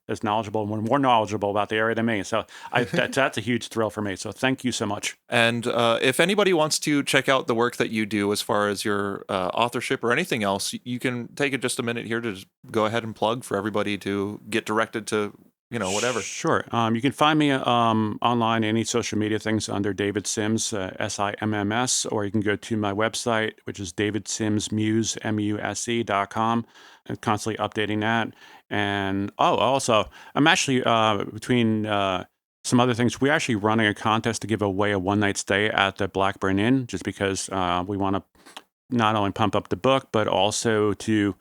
as knowledgeable, more knowledgeable about the area than me. So that's a huge thrill for me. So thank you so much. And if anybody wants to check out the work that you do as far as your authorship or anything else, you can take just a minute here to just go ahead and plug for everybody to get directed to, whatever. Sure. You can find me online, any social media things under David Sims, SIMMS, or you can go to my website, which is davidsimsmuse.com. I'm constantly updating that. And also, I'm actually between Some other things, we're actually running a contest to give away a one-night stay at the Blackburn Inn, just because we want to not only pump up the book, but also to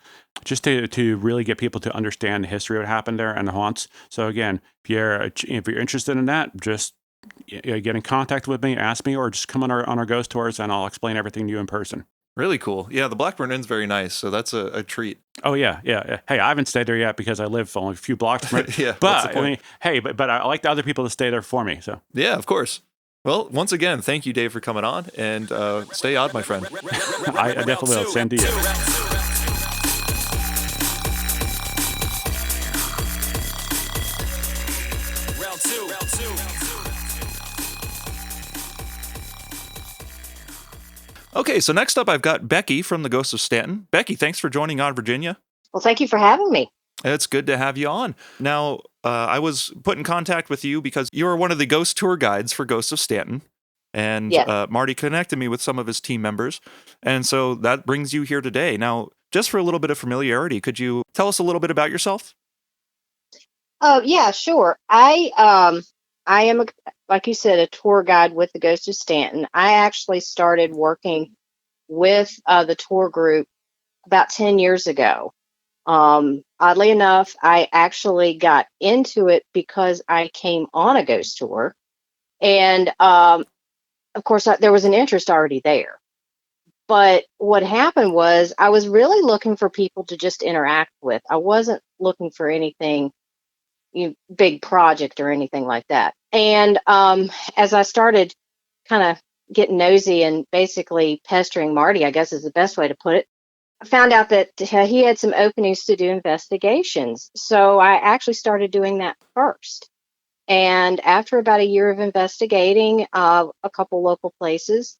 just to really get people to understand the history of what happened there and the haunts. So again, if you're interested in that, just get in contact with me, ask me, or just come on our ghost tours, and I'll explain everything to you in person. Really cool. Yeah, the Blackburn Inn's very nice, so that's a treat. Oh yeah. Hey, I haven't stayed there yet because I live only a few blocks from it. Yeah, what's the But I point? mean, hey, but I like the other people to stay there for me. So Yeah, of course. Well, once again, thank you, Dave, for coming on, and stay odd, my friend. I definitely will send to you. Okay, so next up, I've got Becky from the Ghosts of Staunton. Becky, thanks for joining on Virginia. Well, thank you for having me. It's good to have you on. Now, I was put in contact with you because you are one of the ghost tour guides for Ghosts of Staunton. And Yes. Marty connected me with some of his team members. And so that brings you here today. Now, just for a little bit of familiarity, could you tell us a little bit about yourself? Oh, yeah, sure. I am, like you said, a tour guide with the Ghost of Stanton. I actually started working with the tour group about 10 years ago. Oddly enough, I actually got into it because I came on a ghost tour. And of course, there was an interest already there. But what happened was I was really looking for people to just interact with. I wasn't looking for anything big project or anything like that. And as I started kind of getting nosy and basically pestering Marty, I guess is the best way to put it, I found out that he had some openings to do investigations. So I actually started doing that first. And after about a year of investigating a couple local places,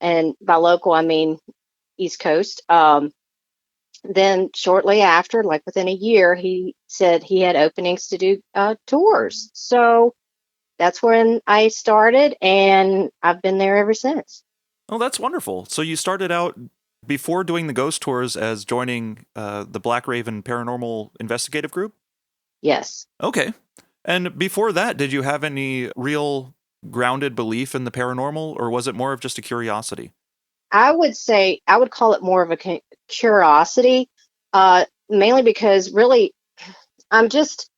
and by local, I mean East Coast, then shortly after, like within a year, he said he had openings to do tours. So that's when I started, and I've been there ever since. Oh, that's wonderful. So you started out before doing the ghost tours as joining the Black Raven Paranormal Investigative Group? Yes. Okay. And before that, did you have any real grounded belief in the paranormal, or was it more of just a curiosity? I would say I would call it more of a curiosity, mainly because really I'm just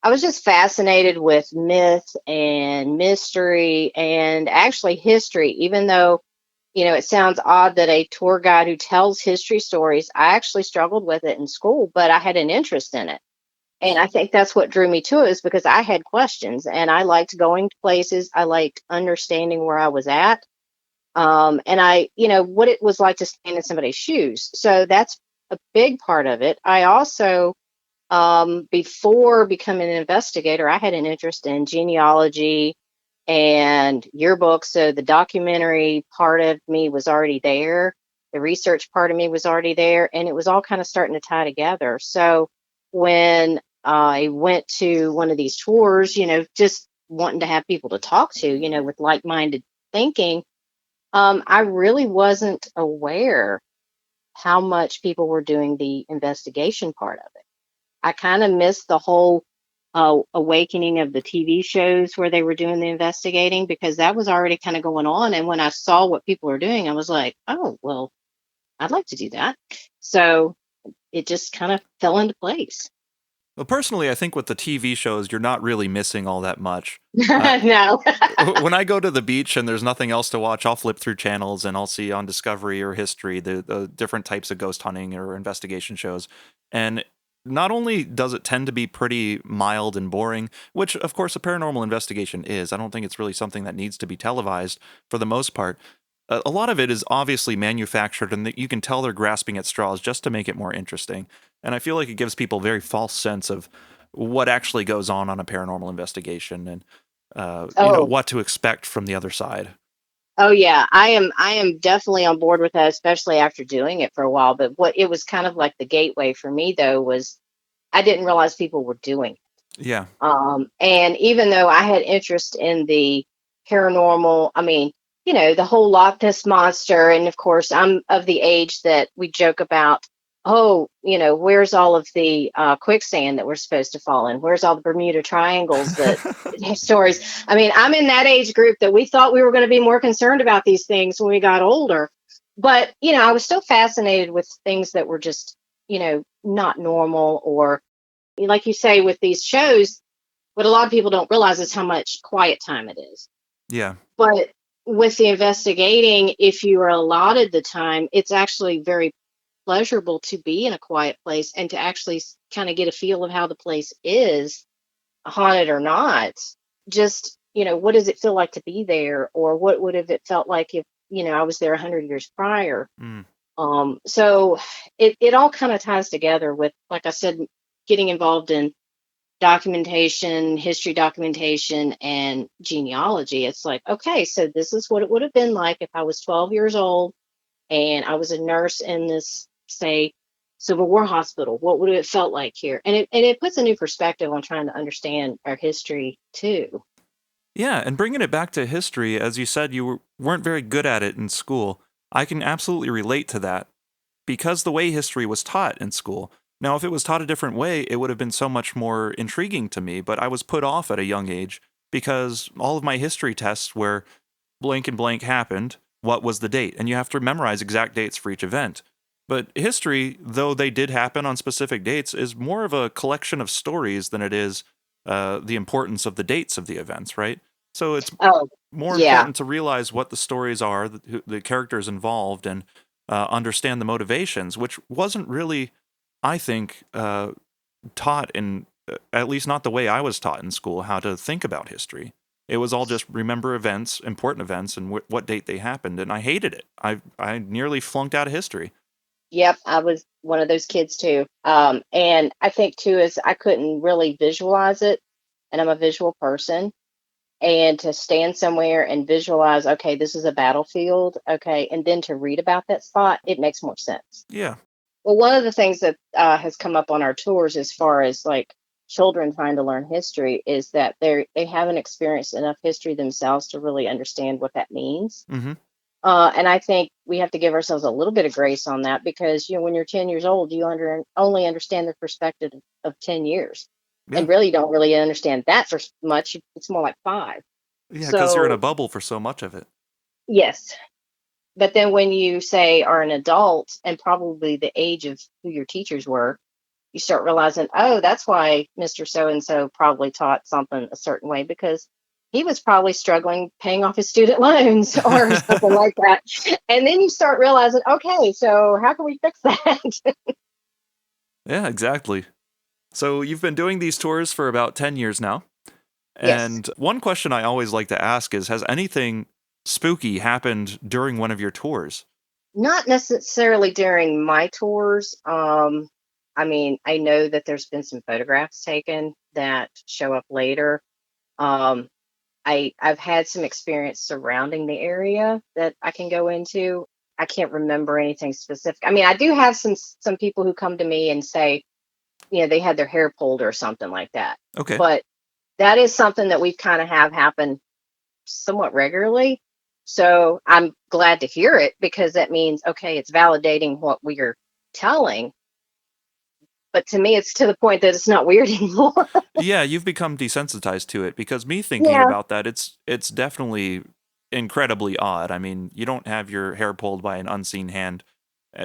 I was just fascinated with myth and mystery and actually history, even though, it sounds odd that a tour guide who tells history stories, I actually struggled with it in school, but I had an interest in it. And I think that's what drew me to it is because I had questions and I liked going to places. I liked understanding where I was at. And what it was like to stand in somebody's shoes. So that's a big part of it. I also before becoming an investigator, I had an interest in genealogy and yearbooks. So the documentary part of me was already there. The research part of me was already there. And it was all kind of starting to tie together. So when I went to one of these tours, just wanting to have people to talk to, with like minded thinking, I really wasn't aware how much people were doing the investigation part of it. I kind of missed the whole awakening of the TV shows where they were doing the investigating because that was already kind of going on. And when I saw what people were doing, I was like, oh, well, I'd like to do that. So it just kind of fell into place. Well, personally, I think with the TV shows, you're not really missing all that much. No. When I go to the beach and there's nothing else to watch, I'll flip through channels and I'll see on Discovery or History the different types of ghost hunting or investigation shows. And not only does it tend to be pretty mild and boring, which of course a paranormal investigation is, I don't think it's really something that needs to be televised for the most part. A lot of it is obviously manufactured and that you can tell they're grasping at straws just to make it more interesting. And I feel like it gives people a very false sense of what actually goes on a paranormal investigation and Oh, what to expect from the other side. oh yeah. I am definitely on board with that, especially after doing it for a while. But what it was kind of like the gateway for me though was I didn't realize people were doing. Yeah. And even though I had interest in the paranormal, I mean, the whole Loch Ness monster, and of course, I'm of the age that we joke about. oh, where's all of the quicksand that we're supposed to fall in? Where's all the Bermuda Triangles that stories? I mean, I'm in that age group that we thought we were going to be more concerned about these things when we got older. But, I was still fascinated with things that were just, not normal, or like you say, with these shows, what a lot of people don't realize is how much quiet time it is. Yeah. But with the investigating, if you are allotted the time, it's actually very pleasurable to be in a quiet place and to actually kind of get a feel of how the place is, haunted or not. Just, what does it feel like to be there? Or what would have it felt like if, I was there 100 years prior? Mm. So it all kind of ties together with, like I said, getting involved in documentation, history documentation, and genealogy. It's like, okay, so this is what it would have been like if I was 12 years old and I was a nurse in this, say, Civil War hospital. What would it have felt like here? And it puts a new perspective on trying to understand our history too. Yeah, and bringing it back to history, as you said, you weren't very good at it in school. I can absolutely relate to that because the way history was taught in school. Now, if it was taught a different way, it would have been so much more intriguing to me, but I was put off at a young age because all of my history tests were blank and blank happened, what was the date? And you have to memorize exact dates for each event. But history, though they did happen on specific dates, is more of a collection of stories than it is the importance of the dates of the events, right? So it's Oh, more yeah. important to realize what the stories are, the characters involved, and understand the motivations, which wasn't really, I think, taught in, at least not the way I was taught in school, how to think about history. It was all just remember events, important events, and what date they happened, and I hated it. I nearly flunked out of history. Yep, I was one of those kids too. And I think too is I couldn't really visualize it, and I'm a visual person. And to stand somewhere and visualize, okay, this is a battlefield, okay, and then to read about that spot, it makes more sense. Yeah. Well, one of the things that has come up on our tours, as far as like children trying to learn history, is that they haven't experienced enough history themselves to really understand what that means. Mm-hmm. And I think we have to give ourselves a little bit of grace on that, because when you're 10 years old, you only understand the perspective of 10 years, Yeah. and really don't really understand that for much. It's more like 5. Yeah, because you're in a So bubble for so much of it. yes, but then when you say are an adult and probably the age of who your teachers were, you start realizing, oh, that's why Mr. So and so probably taught something a certain way, because he was probably struggling paying off his student loans or something like that. And then you start realizing, okay, so how can we fix that? Yeah, exactly. So you've been doing these tours for about 10 years now. Yes. And one question I always like to ask is, has anything spooky happened during one of your tours? Not necessarily during my tours. I mean, I know that there's been some photographs taken that show up later. Um, I've had some experience surrounding the area that I can go into. I can't remember anything specific. I mean, I do have some people who come to me and say, they had their hair pulled or something like that. Okay. But that is something that we've kind of have happen somewhat regularly. So I'm glad to hear it, because that means, okay, it's validating what we are telling. But to me, it's to the point that it's not weird anymore. Yeah, you've become desensitized to it, because me thinking Yeah. about that, it's definitely incredibly odd. I mean, you don't have your hair pulled by an unseen hand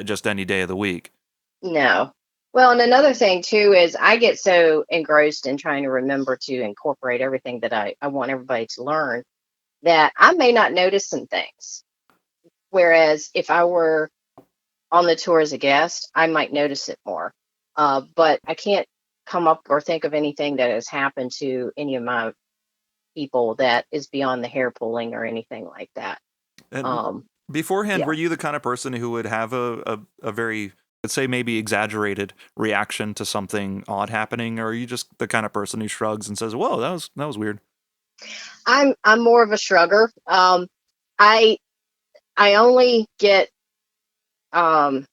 just any day of the week. No. Well, and another thing too is I get so engrossed in trying to remember to incorporate everything that I want everybody to learn, that I may not notice some things. Whereas if I were on the tour as a guest, I might notice it more. But I can't come up or think of anything that has happened to any of my people that is beyond the hair pulling or anything like that. And Um, beforehand, yeah. were you the kind of person who would have a very, let's say, maybe exaggerated reaction to something odd happening, or are you just the kind of person who shrugs and says, "Whoa, that was weird"? I'm more of a shrugger. I I only get um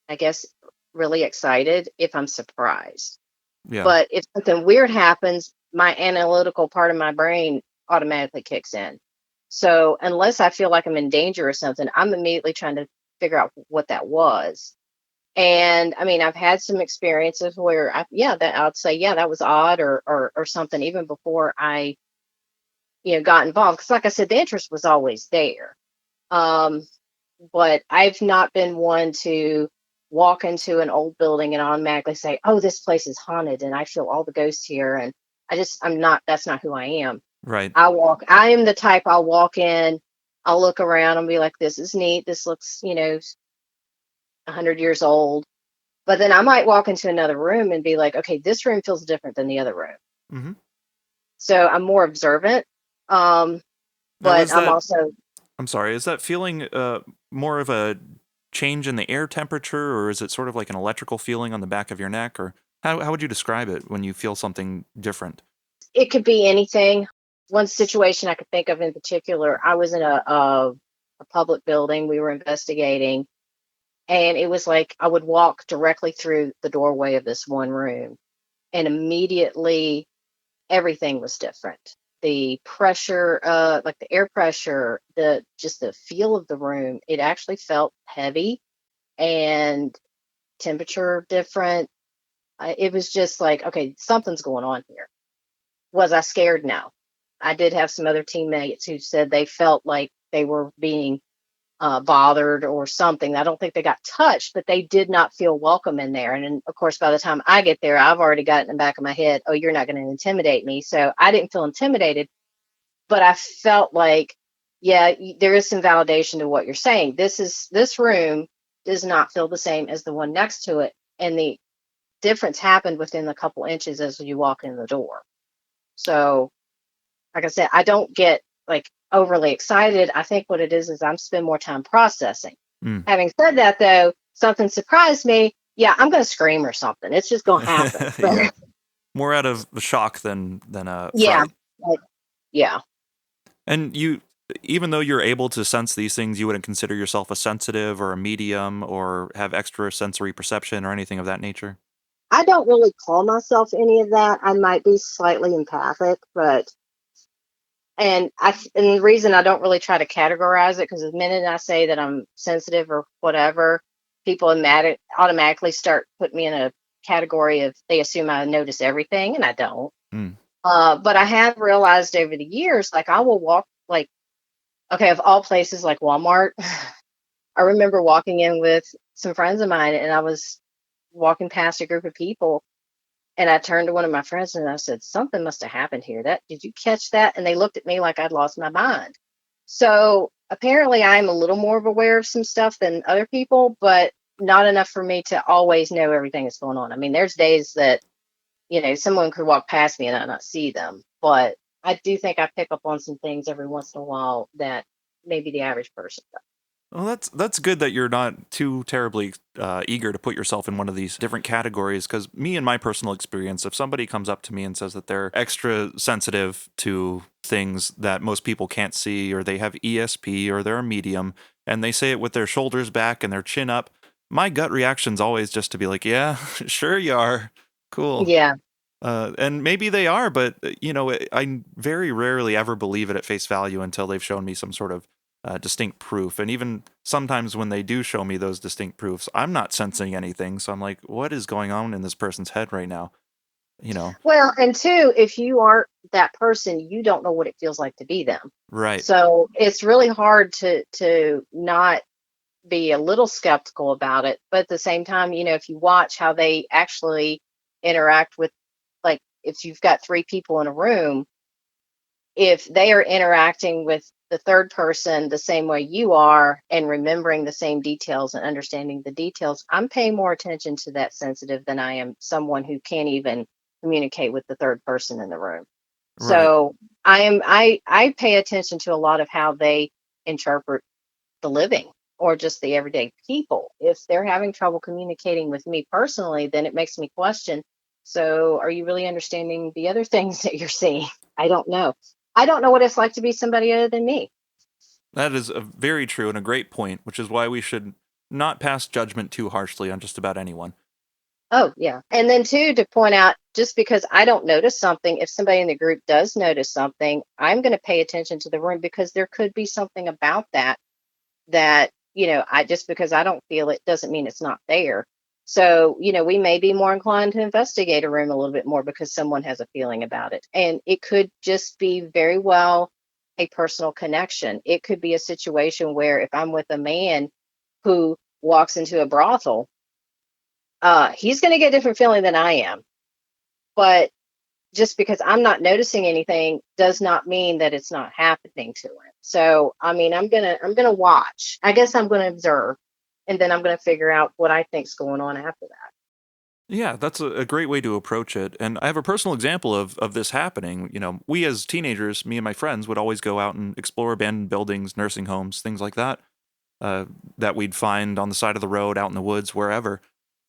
I guess really excited if I'm surprised. Yeah. But if something weird happens, my analytical part of my brain automatically kicks in. So unless I feel like I'm in danger or something, I'm immediately trying to figure out what that was. And I mean, I've had some experiences where I'd say, yeah, that was odd or something even before I, got involved. Cause like I said, the interest was always there. Um, but I've not been one to walk into an old building and automatically say, oh, this place is haunted and I feel all the ghosts here. And I'm not, that's not who I am. Right. I am the type, I'll walk in, I'll look around and be like, this is neat. This looks, 100 years old. But then I might walk into another room and be like, okay, this room feels different than the other room. Mm-hmm. So I'm more observant. Now, But I'm also, I'm sorry, is that feeling more of a change in the air temperature, or is it sort of like an electrical feeling on the back of your neck, or how would you describe it when you feel something different? it could be anything. One situation I could think of in particular, I was in a public building we were investigating, and it was like I would walk directly through the doorway of this one room, and immediately everything was different. The pressure, like the air pressure, the feel of the room, it actually felt heavy and temperature different. It was just like, okay, something's going on here. Was I scared? No. I did have some other teammates who said they felt like they were being bothered or something. I don't think they got touched, but they did not feel welcome in there. And then, of course, by the time I get there, I've already got it in the back of my head, oh, you're not going to intimidate me. So I didn't feel intimidated, but I felt like, yeah, there is some validation to what you're saying. This room does not feel the same as the one next to it. And the difference happened within a couple inches as you walk in the door. So, like I said, I don't get like overly excited. I think what it is I'm spend more time processing. Mm. Having said that, though, something surprised me. Yeah, I'm going to scream or something. It's just going to happen. Yeah. More out of shock than Yeah, fright. yeah. And you, even though you're able to sense these things, you wouldn't consider yourself a sensitive or a medium or have extra sensory perception or anything of that nature? I don't really call myself any of that. I might be slightly empathic, but and the reason I don't really try to categorize it, because the minute I say that I'm sensitive or whatever, people automatically start putting me in a category of they assume I notice everything, and I don't. Mm. But I have realized over the years, like I will walk like, okay, of all places, like Walmart. I remember walking in with some friends of mine, and I was walking past a group of people, and I turned to one of my friends and I said, something must have happened here. Did you catch that? And they looked at me like I'd lost my mind. So apparently I'm a little more aware of some stuff than other people, but not enough for me to always know everything that's going on. I mean, there's days that, someone could walk past me and I not see them, but I do think I pick up on some things every once in a while that maybe the average person does. Well, that's good that you're not too terribly eager to put yourself in one of these different categories. Because me, in my personal experience, if somebody comes up to me and says that they're extra sensitive to things that most people can't see, or they have ESP, or they're a medium, and they say it with their shoulders back and their chin up, my gut reaction's always just to be like, "Yeah, sure you are, cool." Yeah. And maybe they are, but I very rarely ever believe it at face value until they've shown me some sort of distinct proof. And even sometimes when they do show me those distinct proofs, I'm not sensing anything. So I'm like, what is going on in this person's head right now? Well, and two, if you aren't that person, you don't know what it feels like to be them. Right. So it's really hard to not be a little skeptical about it. But at the same time, if you watch how they actually interact with, like, if you've got three people in a room, if they are interacting with the third person the same way you are and remembering the same details and understanding the details, I'm paying more attention to that sensitive than I am someone who can't even communicate with the third person in the room. Right. So I pay attention to a lot of how they interpret the living or just the everyday people. If they're having trouble communicating with me personally, then it makes me question, so are you really understanding the other things that you're seeing? I don't know. I don't know what it's like to be somebody other than me. That is a very true and a great point, which is why we should not pass judgment too harshly on just about anyone. Oh, yeah. And then, too, to point out, just because I don't notice something, if somebody in the group does notice something, I'm going to pay attention to the room because there could be something about that, I just because I don't feel it doesn't mean it's not there. So, we may be more inclined to investigate a room a little bit more because someone has a feeling about it. And it could just be very well a personal connection. It could be a situation where if I'm with a man who walks into a brothel, he's going to get a different feeling than I am. But just because I'm not noticing anything does not mean that it's not happening to him. So, I'm gonna watch. I guess I'm gonna observe, and then I'm gonna figure out what I think's going on after that. Yeah, that's a great way to approach it. And I have a personal example of this happening. We as teenagers, me and my friends, would always go out and explore abandoned buildings, nursing homes, things like that, that we'd find on the side of the road, out in the woods, wherever.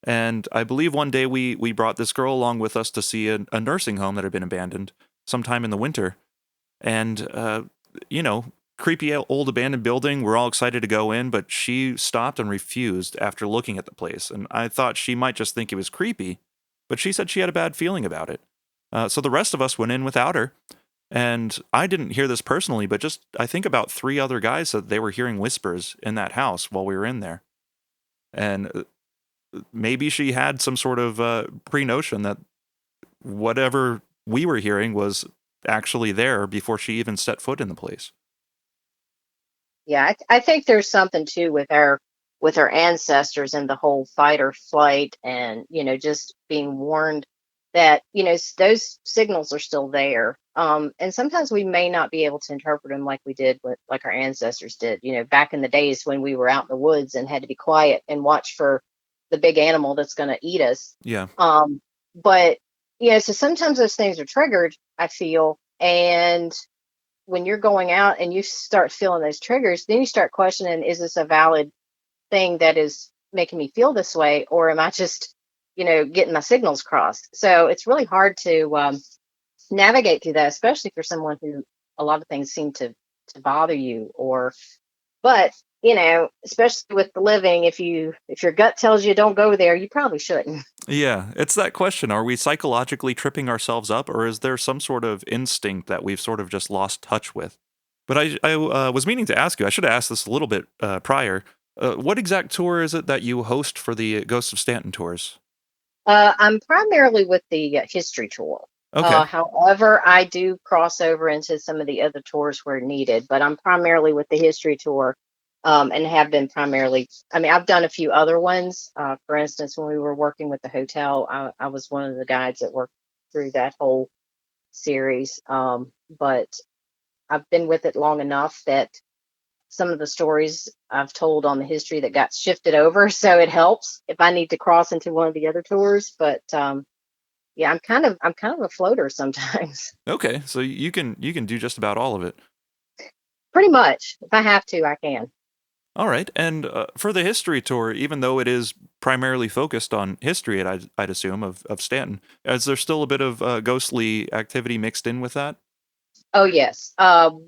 And I believe one day we brought this girl along with us to see a nursing home that had been abandoned sometime in the winter. And, you know, creepy old abandoned building. We're all excited to go in, but she stopped and refused after looking at the place. And I thought she might just think it was creepy, but she said she had a bad feeling about it. So the rest of us went in without her. And I didn't hear this personally, but just I think about 3 other guys said they were hearing whispers in that house while we were in there. And maybe she had some sort of pre notion that whatever we were hearing was actually there before she even set foot in the place. Yeah, I think there's something too with our ancestors and the whole fight or flight, and just being warned that those signals are still there. And sometimes we may not be able to interpret them like we did with like our ancestors did. Back in the days when we were out in the woods and had to be quiet and watch for the big animal that's going to eat us. Yeah. But so sometimes those things are triggered, I feel, and when you're going out and you start feeling those triggers, then you start questioning, is this a valid thing that is making me feel this way? Or am I just, getting my signals crossed? So it's really hard to navigate through that, especially for someone who a lot of things seem to bother you but especially with the living, if your gut tells you don't go there, you probably shouldn't. Yeah, it's that question. Are we psychologically tripping ourselves up, or is there some sort of instinct that we've sort of just lost touch with? But I was meaning to ask you, I should have asked this a little bit prior. What exact tour is it that you host for the Ghosts of Staunton tours? I'm primarily with the history tour. Okay. However, I do cross over into some of the other tours where needed, but I'm primarily with the history tour, and have been primarily. I mean, I've done a few other ones. For instance, when we were working with the hotel, I was one of the guides that worked through that whole series. But I've been with it long enough that some of the stories I've told on the history that got shifted over, so it helps if I need to cross into one of the other tours. But yeah, I'm kind of a floater sometimes. Okay, so you can do just about all of it. Pretty much. If I have to, I can. All right, and for the history tour, even though it is primarily focused on history, I'd assume of Stanton, is there still a bit of ghostly activity mixed in with that? Oh yes.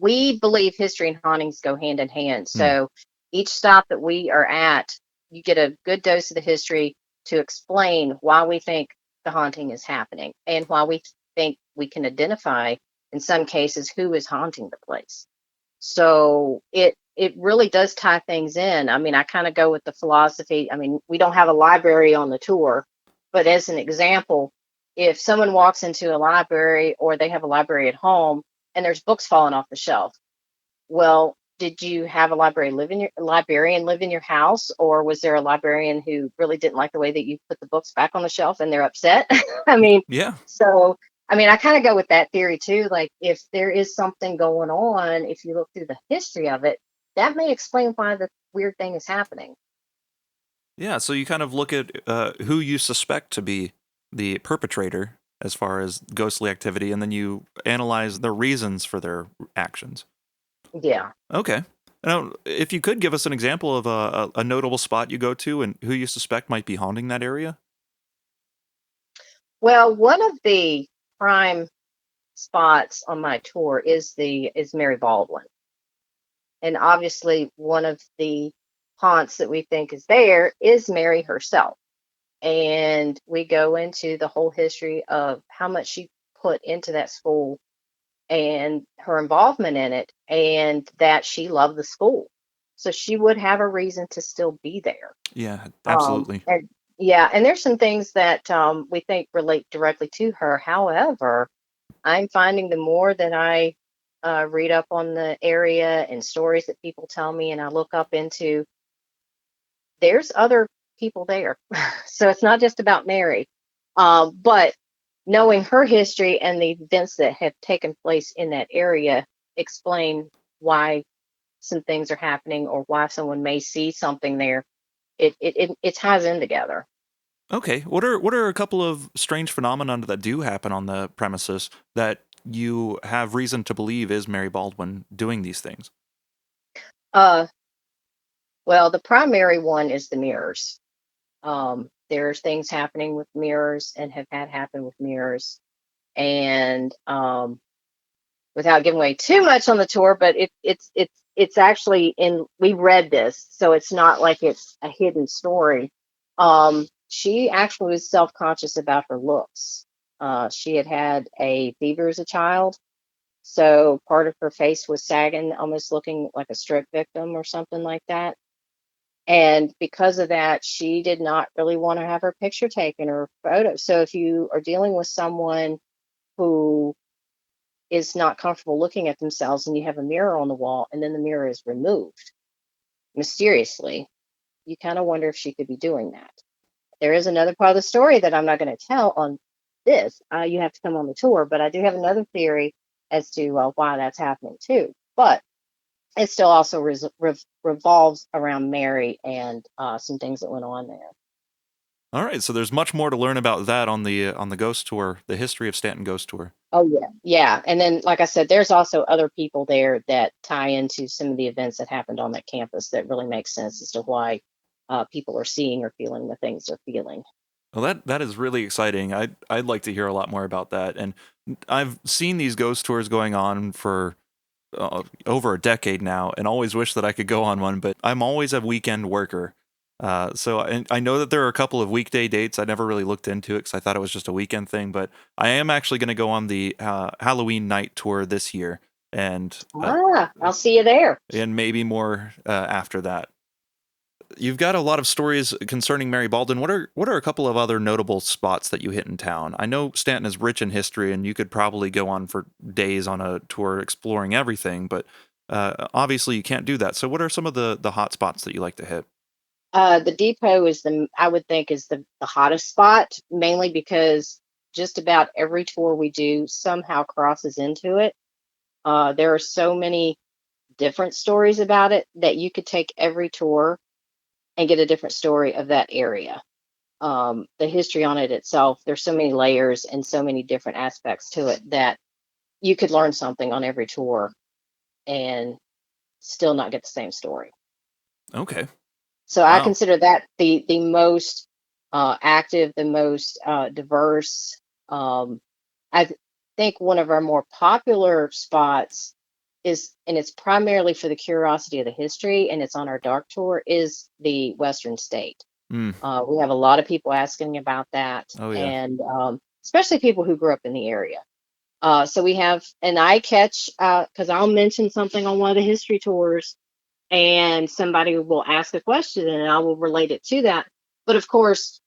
We believe history and hauntings go hand in hand. Hmm. So each stop that we are at, you get a good dose of the history to explain why we think the haunting is happening and why we think we can identify in some cases who is haunting the place. So it really does tie things in. I mean, I kind of go with the philosophy. I mean, we don't have a library on the tour, but as an example, if someone walks into a library or they have a library at home and there's books falling off the shelf, well, did you have a librarian live in your house, or was there a librarian who really didn't like the way that you put the books back on the shelf and they're upset? I mean, Yeah. so I kind of go with that theory too. Like, if there is something going on, if you look through the history of it, that may explain why the weird thing is happening. Yeah, so you kind of look at who you suspect to be the perpetrator as far as ghostly activity, and then you analyze the reasons for their actions. Yeah. Okay. Now, if you could give us an example of a notable spot you go to and who you suspect might be haunting that area. Well, one of the prime spots on my tour is Mary Baldwin. And obviously, one of the haunts that we think is there is Mary herself. And we go into the whole history of how much she put into that school and her involvement in it, and that she loved the school. So she would have a reason to still be there. Yeah, absolutely. And Yeah, and there's some things that we think relate directly to her. However, I'm finding the more that I read up on the area and stories that people tell me, and I look up into, there's other people there. So it's not just about Mary. But knowing her history and the events that have taken place in that area explain why some things are happening or why someone may see something there. It ties in together. Okay, what are a couple of strange phenomena that do happen on the premises that you have reason to believe is Mary Baldwin doing these things? Uh, well, the primary one is the mirrors. There's things happening with mirrors and have had happen with mirrors. And without giving away too much on the tour, but it's actually in. We read this, so it's not like it's a hidden story. She actually was self-conscious about her looks. She had had a fever as a child, so part of her face was sagging, almost looking like a stroke victim or something like that. And because of that, she did not really want to have her picture taken or photo. So if you are dealing with someone who is not comfortable looking at themselves and you have a mirror on the wall and then the mirror is removed mysteriously, you kind of wonder if she could be doing that. There is another part of the story that I'm not going to tell on this. You have to come on the tour, but I do have another theory as to why that's happening too. But it still also revolves around Mary and some things that went on there. All right, so there's much more to learn about that on the Ghost Tour, the history of Staunton Ghost Tour. Oh yeah, yeah. And then, like I said, there's also other people there that tie into some of the events that happened on that campus that really make sense as to why people are seeing or feeling the things they're feeling. Well, that is really exciting. I'd like to hear a lot more about that. And I've seen these ghost tours going on for over a decade now, and always wish that I could go on one. But I'm always a weekend worker, so I know that there are a couple of weekday dates. I never really looked into it because I thought it was just a weekend thing. But I am actually going to go on the Halloween night tour this year, and I'll see you there. maybe more after that. You've got a lot of stories concerning Mary Baldwin. What are a couple of other notable spots that you hit in town? I know Staunton is rich in history, and you could probably go on for days on a tour exploring everything. But obviously, you can't do that. So, what are some of the hot spots that you like to hit? The depot is I would think is the hottest spot, mainly because just about every tour we do somehow crosses into it. There are so many different stories about it that you could take every tour and get a different story of that area. The history on it itself, there's so many layers and so many different aspects to it that you could learn something on every tour and still not get the same story. Okay. So I Wow. consider that the most active, the most diverse. I think one of our more popular spots is, and it's primarily for the curiosity of the history, and it's on our dark tour, is the Western State. Mm. We have a lot of people asking about that, Oh yeah. and especially people who grew up in the area. So we have an eye catch because I'll mention something on one of the history tours, and somebody will ask a question, and I will relate it to that. But of course,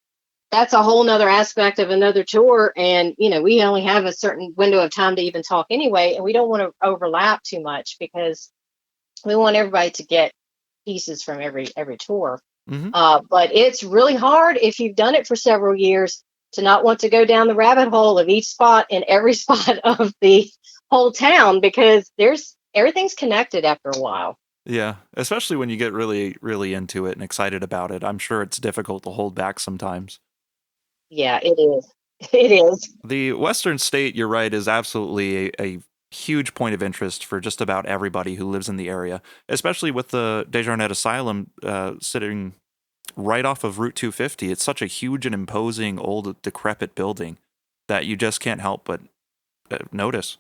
that's a whole nother aspect of another tour, and we only have a certain window of time to even talk anyway, and we don't want to overlap too much because we want everybody to get pieces from every tour. Mm-hmm. But it's really hard if you've done it for several years to not want to go down the rabbit hole of each spot in every spot of the whole town, because everything's connected after a while. Yeah, especially when you get really, really into it and excited about it. I'm sure it's difficult to hold back sometimes. Yeah, it is. It is. The Western State, you're right, is absolutely a huge point of interest for just about everybody who lives in the area, especially with the Desjardins Asylum sitting right off of Route 250. It's such a huge and imposing old decrepit building that you just can't help but notice.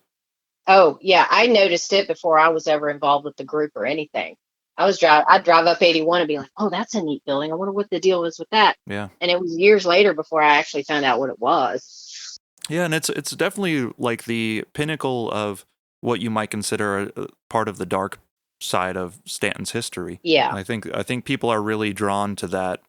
Oh, yeah, I noticed it before I was ever involved with the group or anything. I'd drive up 81 and be like, "Oh, that's a neat building. I wonder what the deal is with that." Yeah. And it was years later before I actually found out what it was. Yeah, and it's definitely like the pinnacle of what you might consider a part of the dark side of Stanton's history. Yeah. I think people are really drawn to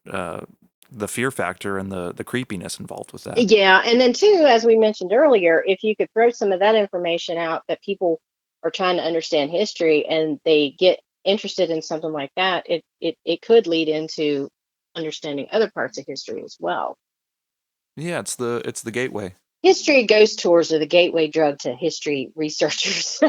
the fear factor and the creepiness involved with that. Yeah, and then too, as we mentioned earlier, if you could throw some of that information out that people are trying to understand history and they get interested in something like that, it could lead into understanding other parts of history as well. Yeah, it's the gateway. History ghost tours are the gateway drug to history researchers.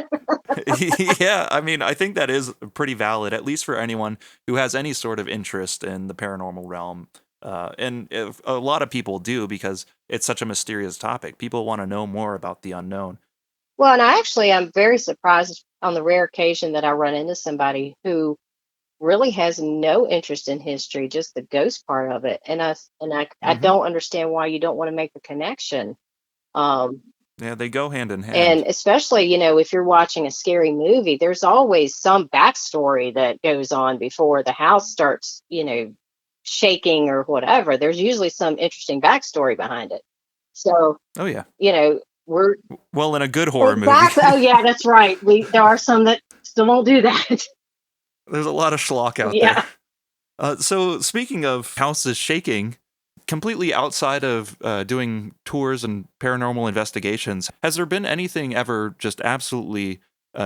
Yeah, I mean, I think that is pretty valid, at least for anyone who has any sort of interest in the paranormal realm. And if, a lot of people do because it's such a mysterious topic. People want to know more about the unknown. Well, and I'm very surprised on the rare occasion that I run into somebody who really has no interest in history, just the ghost part of it. I Hmm. don't understand why you don't want to make the connection. Um, Yeah, they go hand in and hand. especially, if you're watching a scary movie, there's always some backstory that goes on before the house starts, shaking or whatever. There's usually some interesting backstory behind it. So, Oh yeah. we're Well, in a good horror movie, exactly. Oh yeah, that's right. There are some that still won't do that. there's a lot of schlock out there. Yeah. So speaking of houses shaking, completely outside of doing tours and paranormal investigations, has there been anything ever just absolutely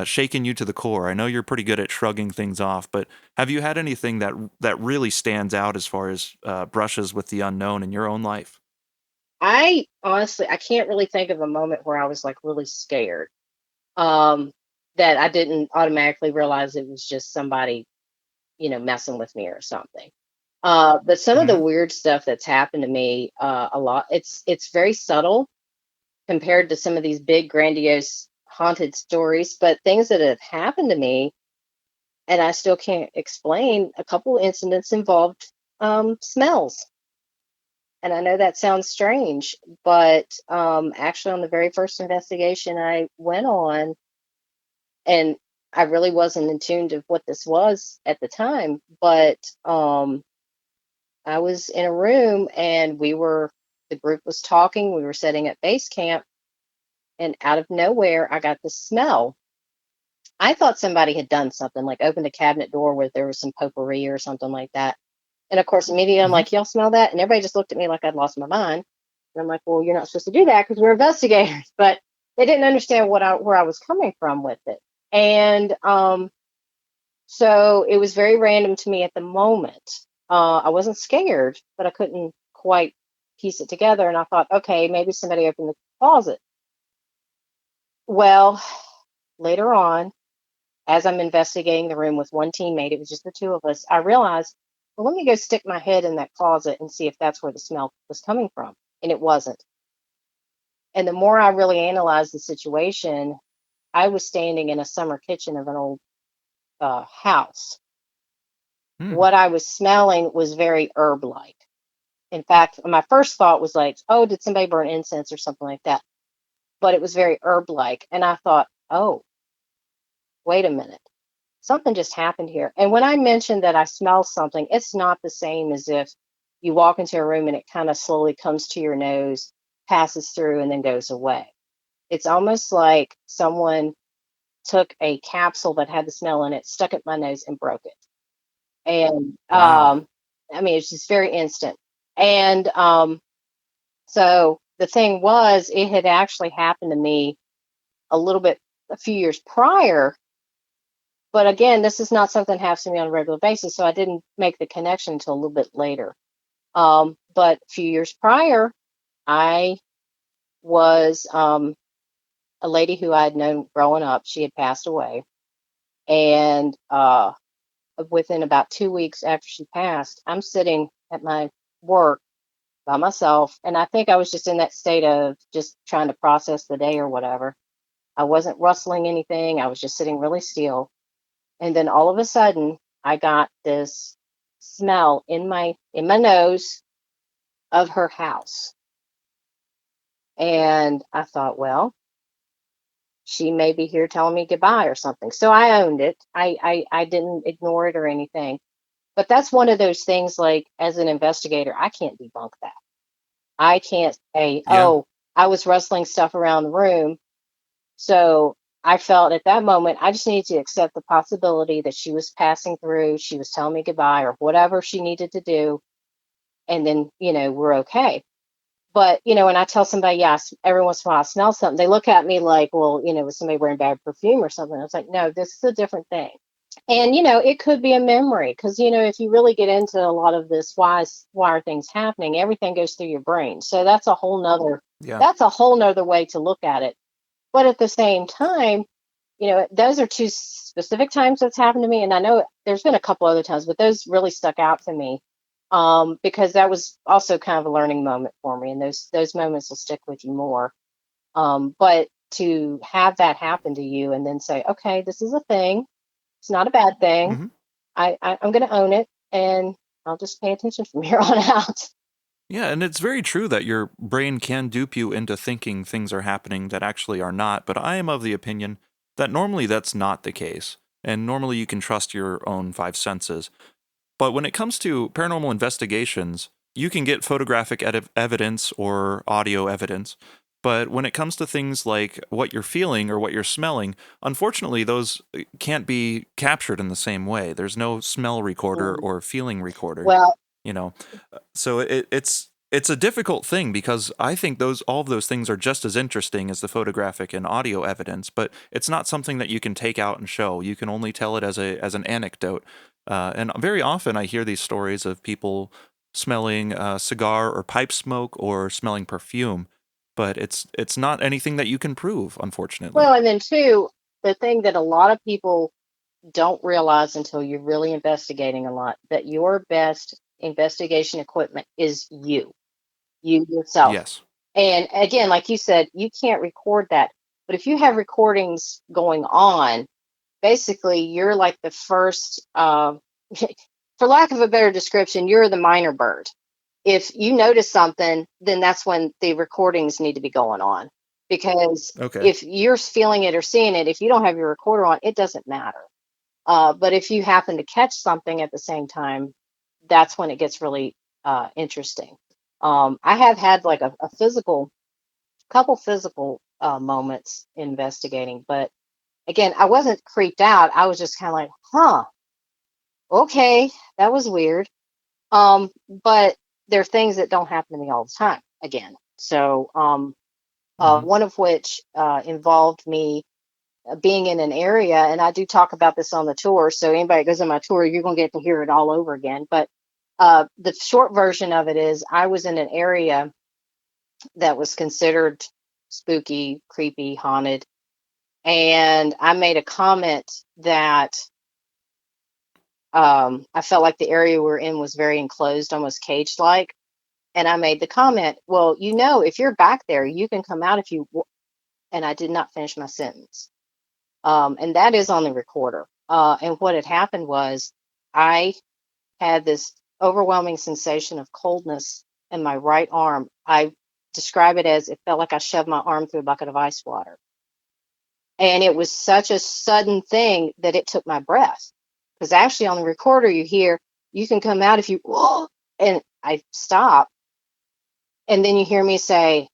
shaken you to the core? I know you're pretty good at shrugging things off, but have you had anything that really stands out as far as brushes with the unknown in your own life? I honestly, I can't really think of a moment where I was like really scared. Um, that I didn't automatically realize it was just somebody, messing with me or something. But some of the Hmm. weird stuff that's happened to me, a lot, it's very subtle compared to some of these big grandiose haunted stories, but things that have happened to me and I still can't explain, a couple incidents involved smells. And I know that sounds strange, but actually, on the very first investigation I went on, and I really wasn't in tune to what this was at the time, but I was in a room and the group was talking, we were setting up base camp, and out of nowhere, I got the smell. I thought somebody had done something, like opened a cabinet door where there was some potpourri or something like that. And of course, immediately I'm Hmm. like, y'all smell that? And everybody just looked at me like I'd lost my mind. And I'm like, well, you're not supposed to do that because we're investigators. But they didn't understand where I was coming from with it. And so it was very random to me at the moment. I wasn't scared, but I couldn't quite piece it together. And I thought, okay, maybe somebody opened the closet. Well, later on, as I'm investigating the room with one teammate, it was just the two of us, I realized, well, let me go stick my head in that closet and see if that's where the smell was coming from. And it wasn't. And the more I really analyzed the situation, I was standing in a summer kitchen of an old house. Hmm. What I was smelling was very herb like. In fact, my first thought was like, oh, did somebody burn incense or something like that? But it was very herb like. And I thought, oh, wait a minute. Something just happened here. And when I mentioned that I smell something, it's not the same as if you walk into a room and it kind of slowly comes to your nose, passes through, and then goes away. It's almost like someone took a capsule that had the smell in it, stuck it in my nose, and broke it. And Wow. I mean, it's just very instant. And so the thing was, it had actually happened to me a few years prior. But again, this is not something that happens to me on a regular basis, so I didn't make the connection until a little bit later. But a few years prior, I was a lady who I had known growing up. She had passed away, and within about 2 weeks after she passed, I'm sitting at my work by myself, and I think I was just in that state of just trying to process the day or whatever. I wasn't rustling anything. I was just sitting really still. And then all of a sudden, I got this smell in my nose of her house. And I thought, well, she may be here telling me goodbye or something. So I owned it. I didn't ignore it or anything. But that's one of those things, like, as an investigator, I can't debunk that. I can't say, Yeah. oh, I was rustling stuff around the room. So I felt at that moment, I just needed to accept the possibility that she was passing through, she was telling me goodbye or whatever she needed to do. and then, we're okay. But, when I tell somebody, yes, every once in a while I smell something, they look at me like, well, was somebody wearing bad perfume or something? I was like, no, this is a different thing. And, it could be a memory because, if you really get into a lot of this, why are things happening? Everything goes through your brain. So that's a whole nother way to look at it. But at the same time, those are two specific times that's happened to me. And I know there's been a couple other times, but those really stuck out to me because that was also kind of a learning moment for me. And those moments will stick with you more. But to have that happen to you and then say, okay, this is a thing. It's not a bad thing. hmm I'm going to own it, and I'll just pay attention from here on out. Yeah, and it's very true that your brain can dupe you into thinking things are happening that actually are not, but I am of the opinion that normally that's not the case, and normally you can trust your own five senses. But when it comes to paranormal investigations, you can get photographic evidence or audio evidence. But when it comes to things like what you're feeling or what you're smelling, unfortunately, those can't be captured in the same way. There's no smell recorder Mm. or feeling recorder, Well, you know. So it's a difficult thing because I think all of those things are just as interesting as the photographic and audio evidence, but it's not something that you can take out and show. You can only tell it as an anecdote. And very often I hear these stories of people smelling cigar or pipe smoke or smelling perfume, but it's not anything that you can prove, unfortunately. well, and then too, the thing that a lot of people don't realize until you're really investigating a lot, that your best investigation equipment is you yourself. Yes. And again, like you said, you can't record that. But if you have recordings going on, basically you're like the first, for lack of a better description, you're the minor bird. If you notice something, then that's when the recordings need to be going on. Because Okay. if you're feeling it or seeing it, if you don't have your recorder on, it doesn't matter. But if you happen to catch something at the same time, that's when it gets really interesting. I have had like a couple physical moments investigating, but again, I wasn't creeped out. I was just kind of like, huh, okay, that was weird. But there are things that don't happen to me all the time again. So, hmm one of which involved me being in an area, and I do talk about this on the tour. So anybody that goes on my tour, you're going to get to hear it all over again. But the short version of it is I was in an area that was considered spooky, creepy, haunted. And I made a comment that I felt like the area we're in was very enclosed, almost caged like. And I made the comment, well, if you're back there, you can come out if and I did not finish my sentence. And that is on the recorder. And what had happened was I had this overwhelming sensation of coldness in my right arm. I describe it as it felt like I shoved my arm through a bucket of ice water. And it was such a sudden thing that it took my breath. Because actually on the recorder, you hear, you can come out if you, whoa, and I stop. And then you hear me say,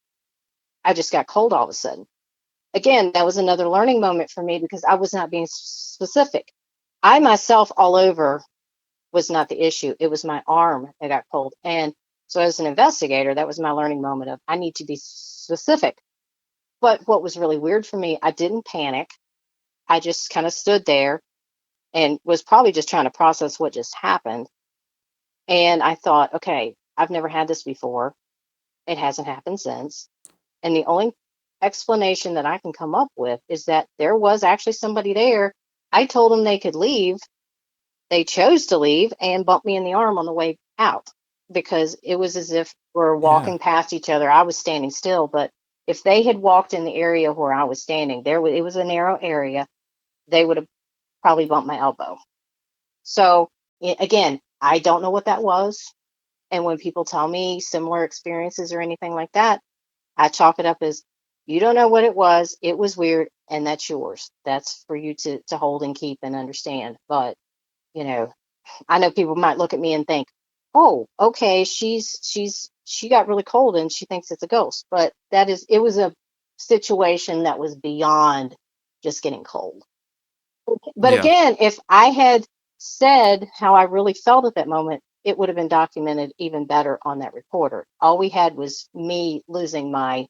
I just got cold all of a sudden. Again, that was another learning moment for me because I was not being specific. I myself all over was not the issue. It was my arm that got cold. And so as an investigator, that was my learning moment of I need to be specific. But what was really weird for me, I didn't panic. I just kind of stood there and was probably just trying to process what just happened. And I thought, okay, I've never had this before. It hasn't happened since. And the only explanation that I can come up with is that there was actually somebody there. I told them they could leave. They chose to leave and bumped me in the arm on the way out because it was as if we're Yeah. walking past each other. I was standing still, but if they had walked in the area where I was standing, it was a narrow area. They would have probably bumped my elbow. So again, I don't know what that was. And when people tell me similar experiences or anything like that, I chalk it up as you don't know what it was. It was weird, and that's yours. That's for you to hold and keep and understand. But you know, I know people might look at me and think, "Oh, okay, she got really cold and she thinks it's a ghost." But it was a situation that was beyond just getting cold. But Yeah. again, if I had said how I really felt at that moment, it would have been documented even better on that recorder. All we had was me losing my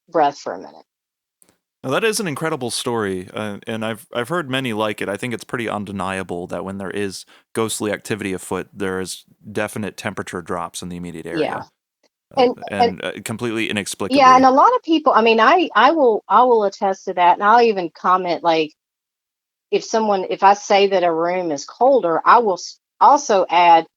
breath for a minute. Now, that is an incredible story, and I've heard many like it. I think it's pretty undeniable that when there is ghostly activity afoot, there is definite temperature drops in the immediate Yeah. area, And completely yeah, inexplicably. and a lot of people, I mean, I will attest to that, and I'll even comment, like, if I say that a room is colder, I will also add,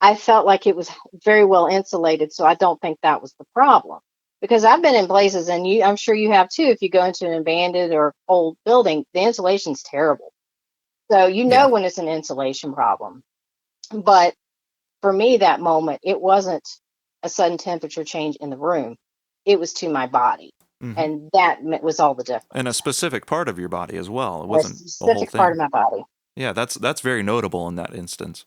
I felt like it was very well insulated, so I don't think that was the problem. Because I've been in places, and I'm sure you have too, if you go into an abandoned or old building, the insulation's terrible. So you know Yeah. when it's an insulation problem. But for me, that moment, it wasn't a sudden temperature change in the room. It was to my body. Hmm. And that was all the And a difference. specific part of your body as well. It A wasn't the whole specific part thing. of my body. Yeah, that's very notable in that instance.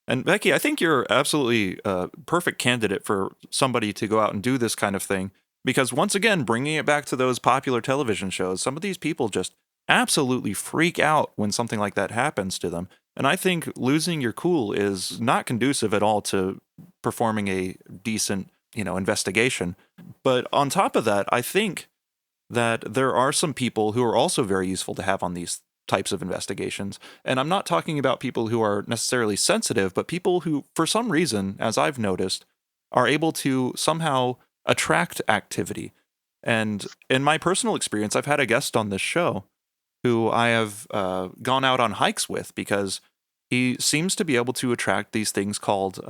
And Becky, I think you're absolutely a perfect candidate for somebody to go out and do this kind of thing because once again, bringing it back to those popular television shows, some of these people just absolutely freak out when something like that happens to them. And I think losing your cool is not conducive at all to performing a decent, investigation. But on top of that, I think that there are some people who are also very useful to have on these types of investigations. And I'm not talking about people who are necessarily sensitive, but people who, for some reason, as I've noticed, are able to somehow attract activity. And in my personal experience, I've had a guest on this show who I have gone out on hikes with because he seems to be able to attract these things called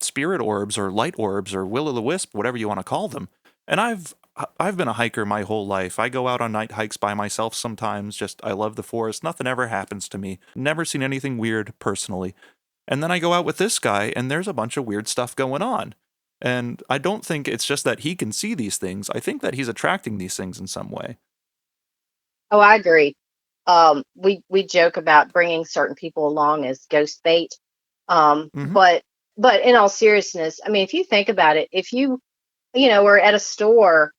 spirit orbs or light orbs or will-o'-the-wisp, whatever you want to call them. And I've been a hiker my whole life. I go out on night hikes by myself sometimes. Just I love the forest. Nothing ever happens to me. Never seen anything weird personally. And then I go out with this guy, and there's a bunch of weird stuff going on. And I don't think it's just that he can see these things. I think that he's attracting these things in some way. Oh, I agree. We joke about bringing certain people along as ghost bait. Hmm. But in all seriousness, I mean, if you think about it, if you are at a store,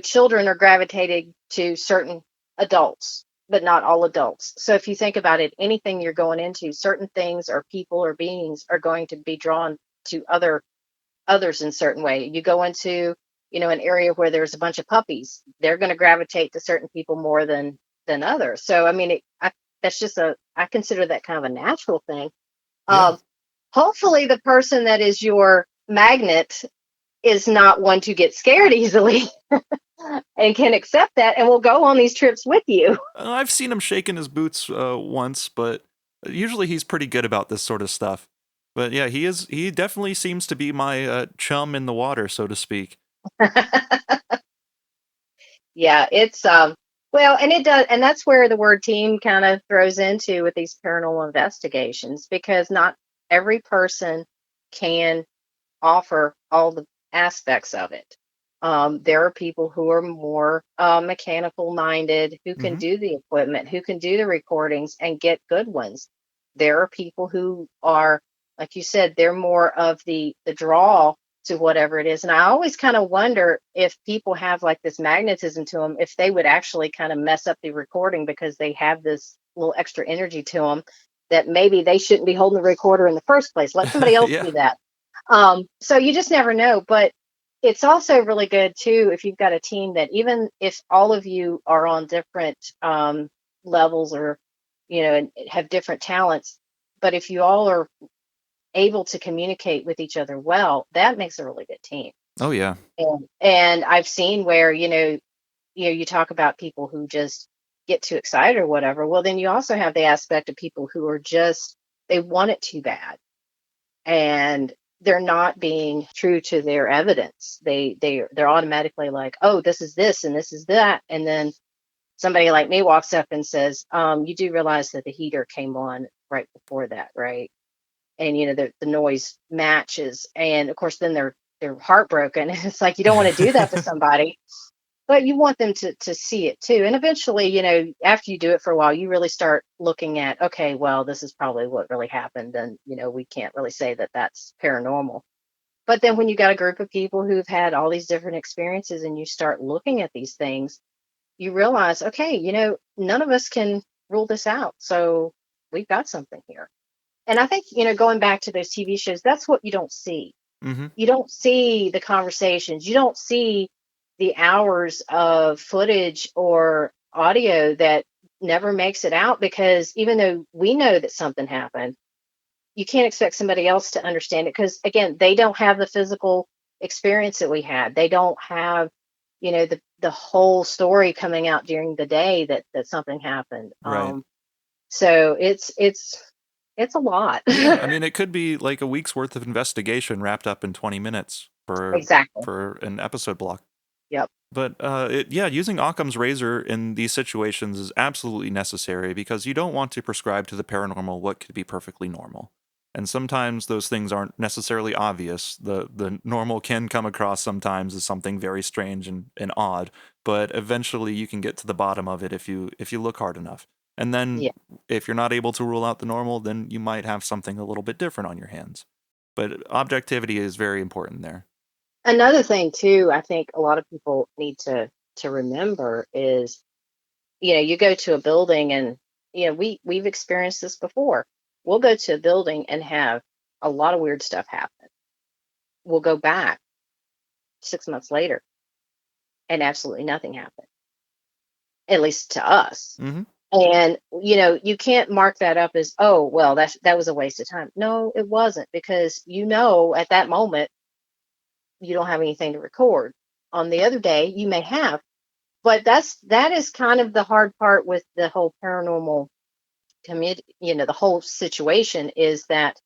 children are gravitating to certain adults, but not all adults. So if you think about it, anything you're going into, certain things or people or beings are going to be drawn to others in certain way. You go into, an area where there's a bunch of puppies, they're going to gravitate to certain people more than others. So I mean, that's just I consider that kind of a natural thing. Yeah. Um, Hopefully, the person that is your magnet is not one to get scared easily and can accept that and will go on these trips with you. I've seen him shaking his boots once, but usually he's pretty good about this sort of stuff. But yeah, he definitely seems to be my chum in the water, so to speak. Yeah, it's well, and it does, and that's where the word team kind of throws into with these paranormal investigations, because not every person can offer all the aspects of it. There are people who are more mechanical minded, who can Hmm. do the equipment, who can do the recordings and get good ones. There are people who are, like you said, they're more of the draw to whatever it is. And I always kind of wonder if people have like this magnetism to them, if they would actually kind of mess up the recording because they have this little extra energy to them that maybe they shouldn't be holding the recorder in the first place. Let somebody else Yeah. do that. So you just never know. But it's also really good too if you've got a team that, even if all of you are on different levels, or and have different talents, but if you all are able to communicate with each other well, that makes a really good team. Oh yeah. And I've seen where you talk about people who just get too excited or whatever. Well, then you also have the aspect of people who are just, they want it too bad, and they're not being true to their evidence. They're automatically like, oh, this is this and this is that, and then somebody like me walks up and says, you do realize that the heater came on right before that, right? And the noise matches, and of course then they're heartbroken. And it's like, you don't want to do that to somebody, but you want them to see it too. And eventually, after you do it for a while, you really start looking at, okay, well, this is probably what really happened, and we can't really say that that's paranormal. But then when you got a group of people who've had all these different experiences, and you start looking at these things, you realize, okay, none of us can rule this out, so we've got something here. And I think, going back to those TV shows, that's what you don't see. Mm-hmm. You don't see the conversations. You don't see the hours of footage or audio that never makes it out, because even though we know that something happened, you can't expect somebody else to understand it, because again, they don't have the physical experience that we had. They don't have, the whole story coming out during the day that something happened. Right. So it's a lot. Yeah, I mean, it could be like a week's worth of investigation wrapped up in 20 minutes Exactly. for an episode block. Yep. But using Occam's razor in these situations is absolutely necessary, because you don't want to prescribe to the paranormal what could be perfectly normal. And sometimes those things aren't necessarily obvious. The normal can come across sometimes as something very strange and odd, but eventually you can get to the bottom of it if you look hard enough. And then Yeah. if you're not able to rule out the normal, then you might have something a little bit different on your hands. But objectivity is very important there. Another thing too, I think a lot of people need to remember is, you go to a building and, we've experienced this before. We'll go to a building and have a lot of weird stuff happen. We'll go back 6 months later and absolutely nothing happened, at least to us. Mm-hmm. And, you can't mark that up as, oh, well, that was a waste of time. No, it wasn't, because, at that moment, you don't have anything to record. On the other day, you may have, but that is kind of the hard part with the whole paranormal community. The whole situation is that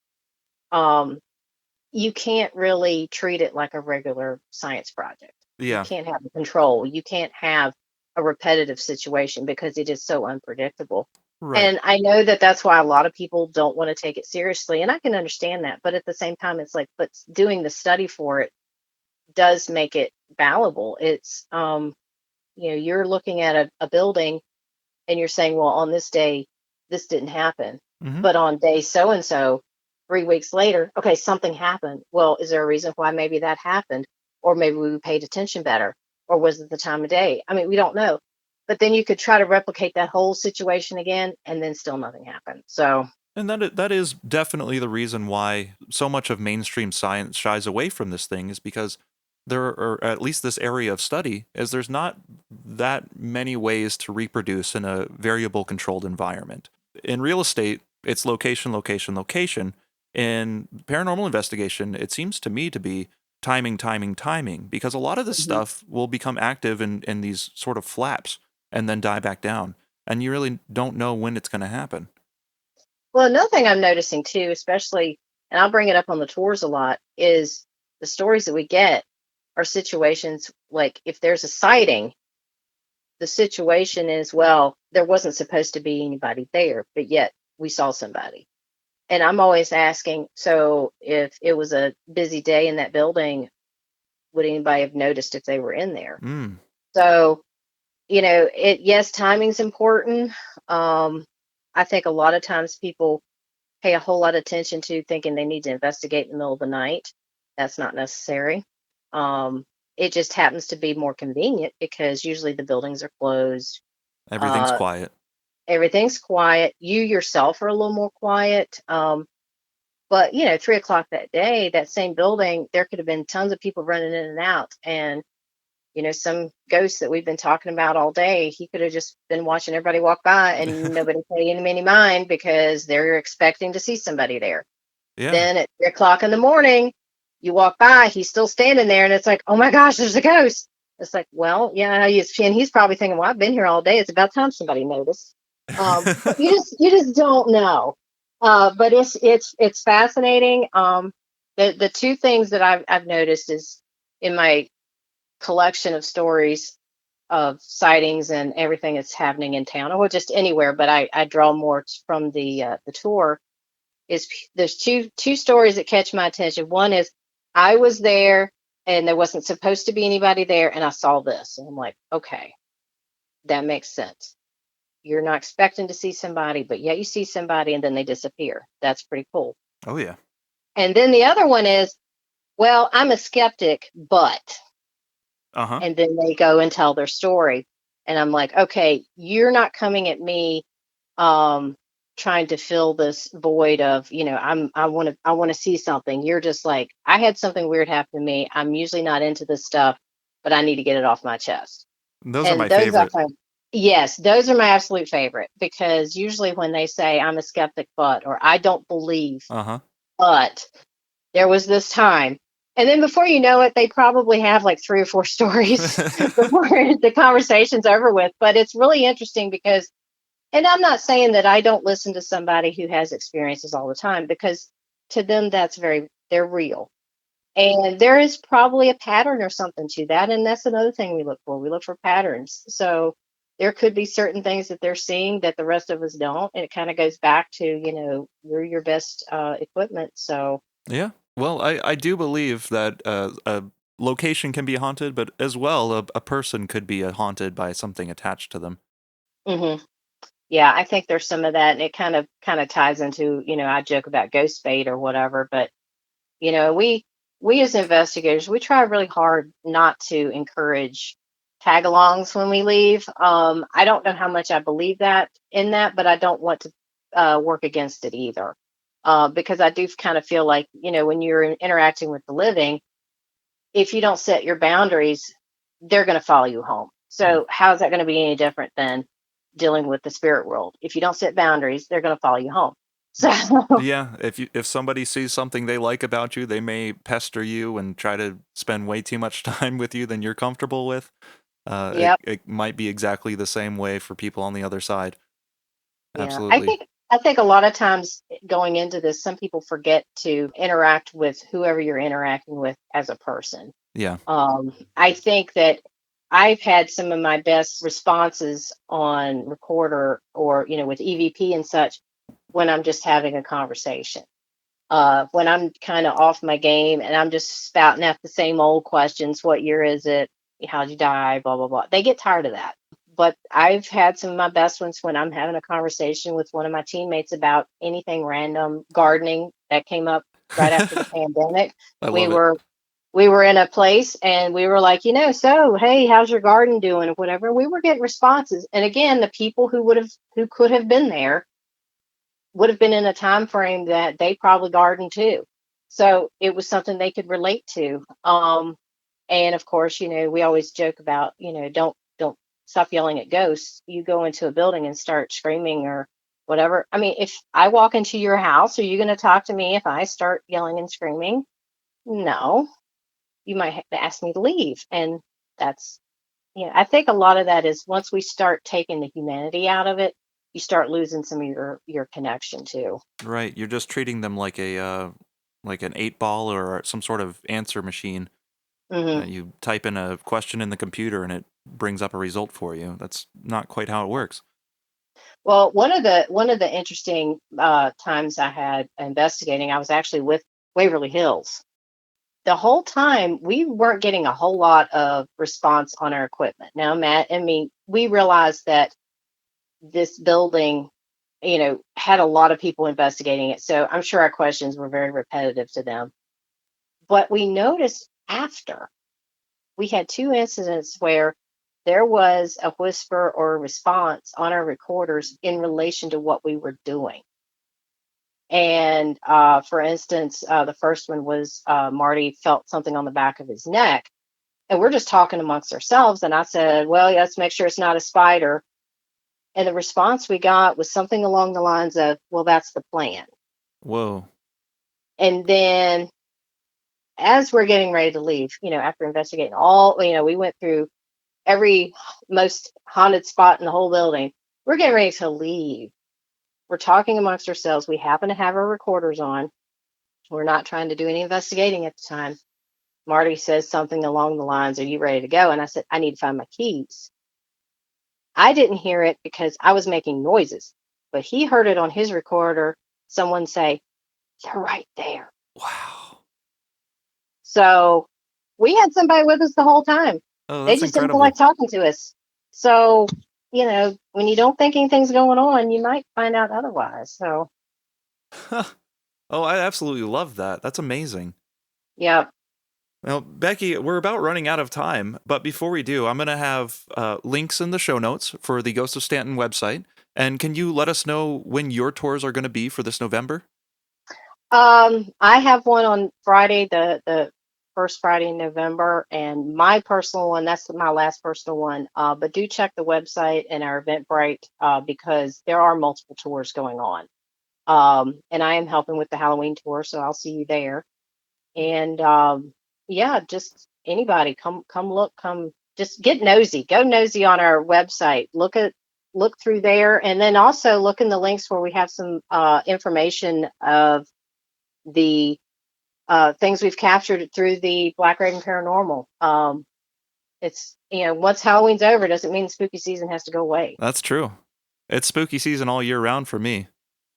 you can't really treat it like a regular science project. You Yeah. can't have a control. You can't have a repetitive situation, because it is so unpredictable. Right. And I know that that's why a lot of people don't want to take it seriously, and I can understand that. But at the same time, it's like, but doing the study for it does make it valuable. It's you're looking at a building and you're saying, well, on this day this didn't happen, Mm-hmm. but on day so and so 3 weeks later, okay, something happened. Well, is there a reason why maybe that happened? Or maybe we paid attention better, or was it the time of day? I mean, we don't know. But then you could try to replicate that whole situation again, and then still nothing happened. So And that is definitely the reason why so much of mainstream science shies away from this thing, is because there are, at least this area of study, is there's not that many ways to reproduce in a variable controlled environment. In real estate, it's location, location, location. In paranormal investigation, it seems to me to be timing, timing, timing, because a lot of this Mhm. stuff will become active in these sort of flaps and then die back down. And you really don't know when it's going to happen. Well, another thing I'm noticing too, especially, and I'll bring it up on the tours a lot, is the stories that we get are situations like, if there's a sighting, the situation is, well, there wasn't supposed to be anybody there, but yet we saw somebody. And I'm always asking, so if it was a busy day in that building, would anybody have noticed if they were in there? Mm. So, yes, timing's important. I think a lot of times people pay a whole lot of attention to thinking they need to investigate in the middle of the night. That's not necessary. It just happens to be more convenient, because usually the buildings are closed. Everything's Uh, quiet. Everything's quiet. You yourself are a little more quiet. But 3 o'clock that day, that same building, there could have been tons of people running in and out. And, some ghost that we've been talking about all day, he could have just been watching everybody walk by and nobody paid him any mind, because they're expecting to see somebody there. Yeah. Then at 3 o'clock in the morning, you walk by, he's still standing there, and it's like, oh my gosh, there's a ghost. It's like, well, yeah, he's probably thinking, well, I've been here all day. It's about time somebody noticed. You just don't know. But it's fascinating. The two things that I've noticed is, in my collection of stories of sightings and everything that's happening in town, or just anywhere, but I draw more from the tour, is there's two stories that catch my attention. One is, I was there and there wasn't supposed to be anybody there, and I saw this, and I'm like, okay, that makes sense. You're not expecting to see somebody, but yet you see somebody and then they disappear. That's pretty cool. Oh yeah. And then the other one is, well, I'm a skeptic, but, Uh-huh. and then they go and tell their story. And I'm like, okay, you're not coming at me trying to fill this void of, I want to see something. You're just like, I had something weird happen to me. I'm usually not into this stuff, but I need to get it off my chest. Those are And my those I favorite. find, yes, those are my absolute favorite, because usually when they say I'm a skeptic, or I don't believe, Uh-huh. but there was this time. And then before you know it, they probably have like 3 or 4 stories before the conversation's over with. But it's really interesting because, and I'm not saying that I don't listen to somebody who has experiences all the time, because to them, they're real. And there is probably a pattern or something to that. And that's another thing we look for. We look for patterns. So there could be certain things that they're seeing that the rest of us don't. And it kind of goes back to, you're your best equipment. So, Yeah. Well, I do believe that a location can be haunted, but as well, a person could be haunted by something attached to them. hmm yeah, I think there's some of that. And it kind of ties into, I joke about ghost bait or whatever, but we as investigators, we try really hard not to encourage tag-alongs when we leave. I don't know how much I believe that in that, but I don't want to work against it either, because I do kind of feel like, when you're interacting with the living, if you don't set your boundaries, they're going to follow you home. So how is that going to be any different than dealing with the spirit world? If you don't set boundaries, they're going to follow you home. So Yeah, if somebody sees something they like about you, they may pester you and try to spend way too much time with you than you're comfortable with. yep. It might be exactly the same way for people on the other side. Yeah, Absolutely. I think a lot of times going into this, some people forget to interact with whoever you're interacting with as a person. Yeah. I think that I've had some of my best responses on recorder, or with EVP and such, when I'm just having a conversation. When I'm kind of off my game and I'm just spouting out the same old questions: what year is it? How'd you die? Blah blah blah. They get tired of that. But I've had some of my best ones when I'm having a conversation with one of my teammates about anything random. Gardening, that came up right after the pandemic. I We love it. were we were in a place and we were like, so hey, how's your garden doing or whatever. We were getting responses, and again, the people who could have been there would have been in a time frame that they probably gardened too. So it was something they could relate to. And of course, we always joke about, don't stop yelling at ghosts. You go into a building and start screaming or whatever. I mean, if I walk into your house, are you going to talk to me if I start yelling and screaming? No, you might ask me to leave. And that's, I think a lot of that is, once we start taking the humanity out of it, you start losing some of your connection too. Right. You're just treating them like like an 8-ball or some sort of answer machine. hmm You type in a question in the computer and it brings up a result for you. That's not quite how it works. Well, one of the interesting times I had investigating, I was actually with Waverly Hills. The whole time we weren't getting a whole lot of response on our equipment. Now, Matt, I mean, we realized that this building, had a lot of people investigating it, so I'm sure our questions were very repetitive to them. But we noticed after we had 2 incidents where there was a whisper or a response on our recorders in relation to what we were doing. And for instance, the first one was Marty felt something on the back of his neck. And we're just talking amongst ourselves. And I said, well, let's make sure it's not a spider. And the response we got was something along the lines of, well, that's the plan. Whoa. And then as we're getting ready to leave, after investigating all, we went through every most haunted spot in the whole building. We're getting ready to leave. We're talking amongst ourselves. We happen to have our recorders on. We're not trying to do any investigating at the time. Marty says something along the lines, are you ready to go? And I said, I need to find my keys. I didn't hear it because I was making noises, but he heard it on his recorder. Someone say, they're right there. Wow. So we had somebody with us the whole time. Oh, They that's just didn't feel like incredible. talking to us. So, when you don't think anything's going on, you might find out otherwise. So, Oh, I absolutely love that. That's amazing. yeah. Well, Becky, we're about running out of time, but before we do, I'm going to have links in the show notes for the Ghost of Staunton website, And can you let us know when your tours are going to be for this November? I have one on Friday, the first Friday in November, and my personal one, that's my last personal one. But do check the website and our Eventbrite because there are multiple tours going on. And I am helping with the Halloween tour, so I'll see you there. And yeah, just anybody come look, come just get nosy. Go nosy on our website. Look through there, and then also look in the links where we have some information of the things we've captured through the Black Raven Paranormal. It's once Halloween's over, doesn't mean spooky season has to go away. That's true. It's spooky season all year round for me.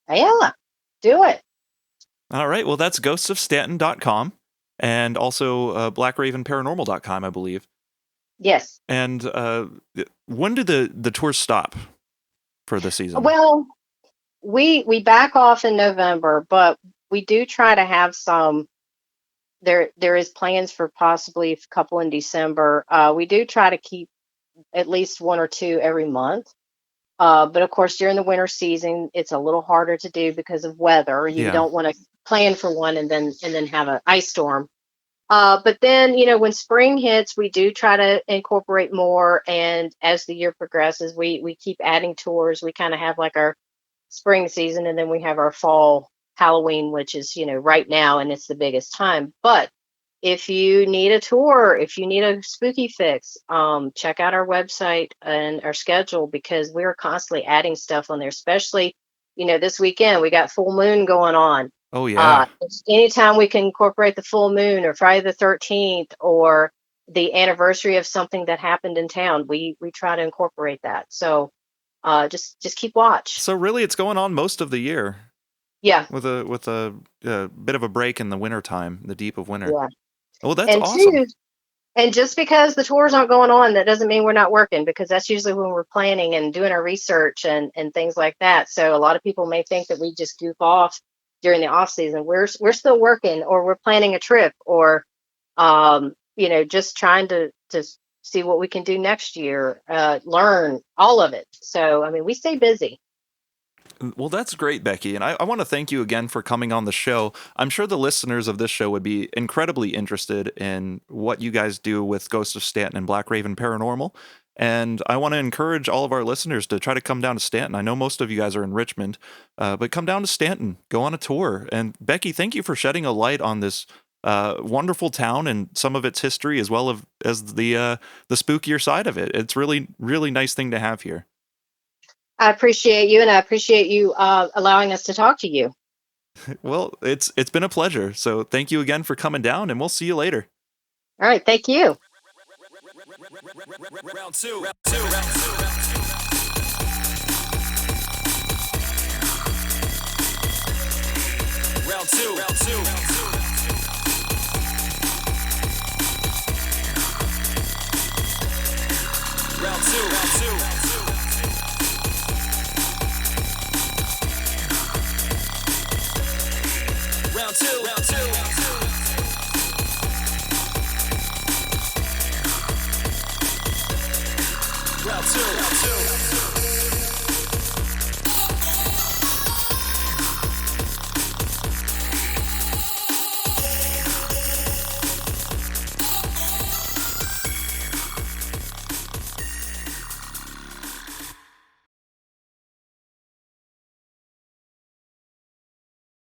Yeah, do it. All right. Well, that's ghostsofstanton.com and also blackravenparanormal.com, I believe. Yes. And when do the tours stop for the season? Well, we back off in November, but we do try to have some. There is plans for possibly a couple in December. We do try to keep at least one or two every month. But of course, during the winter season, it's a little harder to do because of weather. You Yeah. don't want to plan for one and then have an ice storm. But then, when spring hits, we do try to incorporate more. And as the year progresses, we keep adding tours. We kind of have like our spring season, and then we have our fall Halloween, which is, right now, and it's the biggest time. But if you need a tour, if you need a spooky fix, check out our website and our schedule because we're constantly adding stuff on there, especially, this weekend we got full moon going on. Oh, yeah. Anytime we can incorporate the full moon or Friday the 13th or the anniversary of something that happened in town, we try to incorporate that. So just keep watch. So really, it's going on most of the year. Yeah. With a bit of a break in the wintertime, the deep of winter. Yeah. Oh, that's awesome. And just because the tours aren't going on, that doesn't mean we're not working, because that's usually when we're planning and doing our research and things like that. So a lot of people may think that we just goof off during the off season. We're still working, or we're planning a trip, or just trying to see what we can do next year, learn all of it. So I mean, we stay busy. Well, that's great, Becky. And I want to thank you again for coming on the show. I'm sure the listeners of this show would be incredibly interested in what you guys do with Ghosts of Staunton and Black Raven Paranormal. And I want to encourage all of our listeners to try to come down to Staunton. I know most of you guys are in Richmond, but come down to Staunton, go on a tour. And Becky, thank you for shedding a light on this wonderful town and some of its history, as well as the spookier side of it. It's really, really nice thing to have here. I appreciate you, and I appreciate you allowing us to talk to you. Well, it's been a pleasure. So thank you again for coming down, and we'll see you later. All right, thank you. Round two. Round two.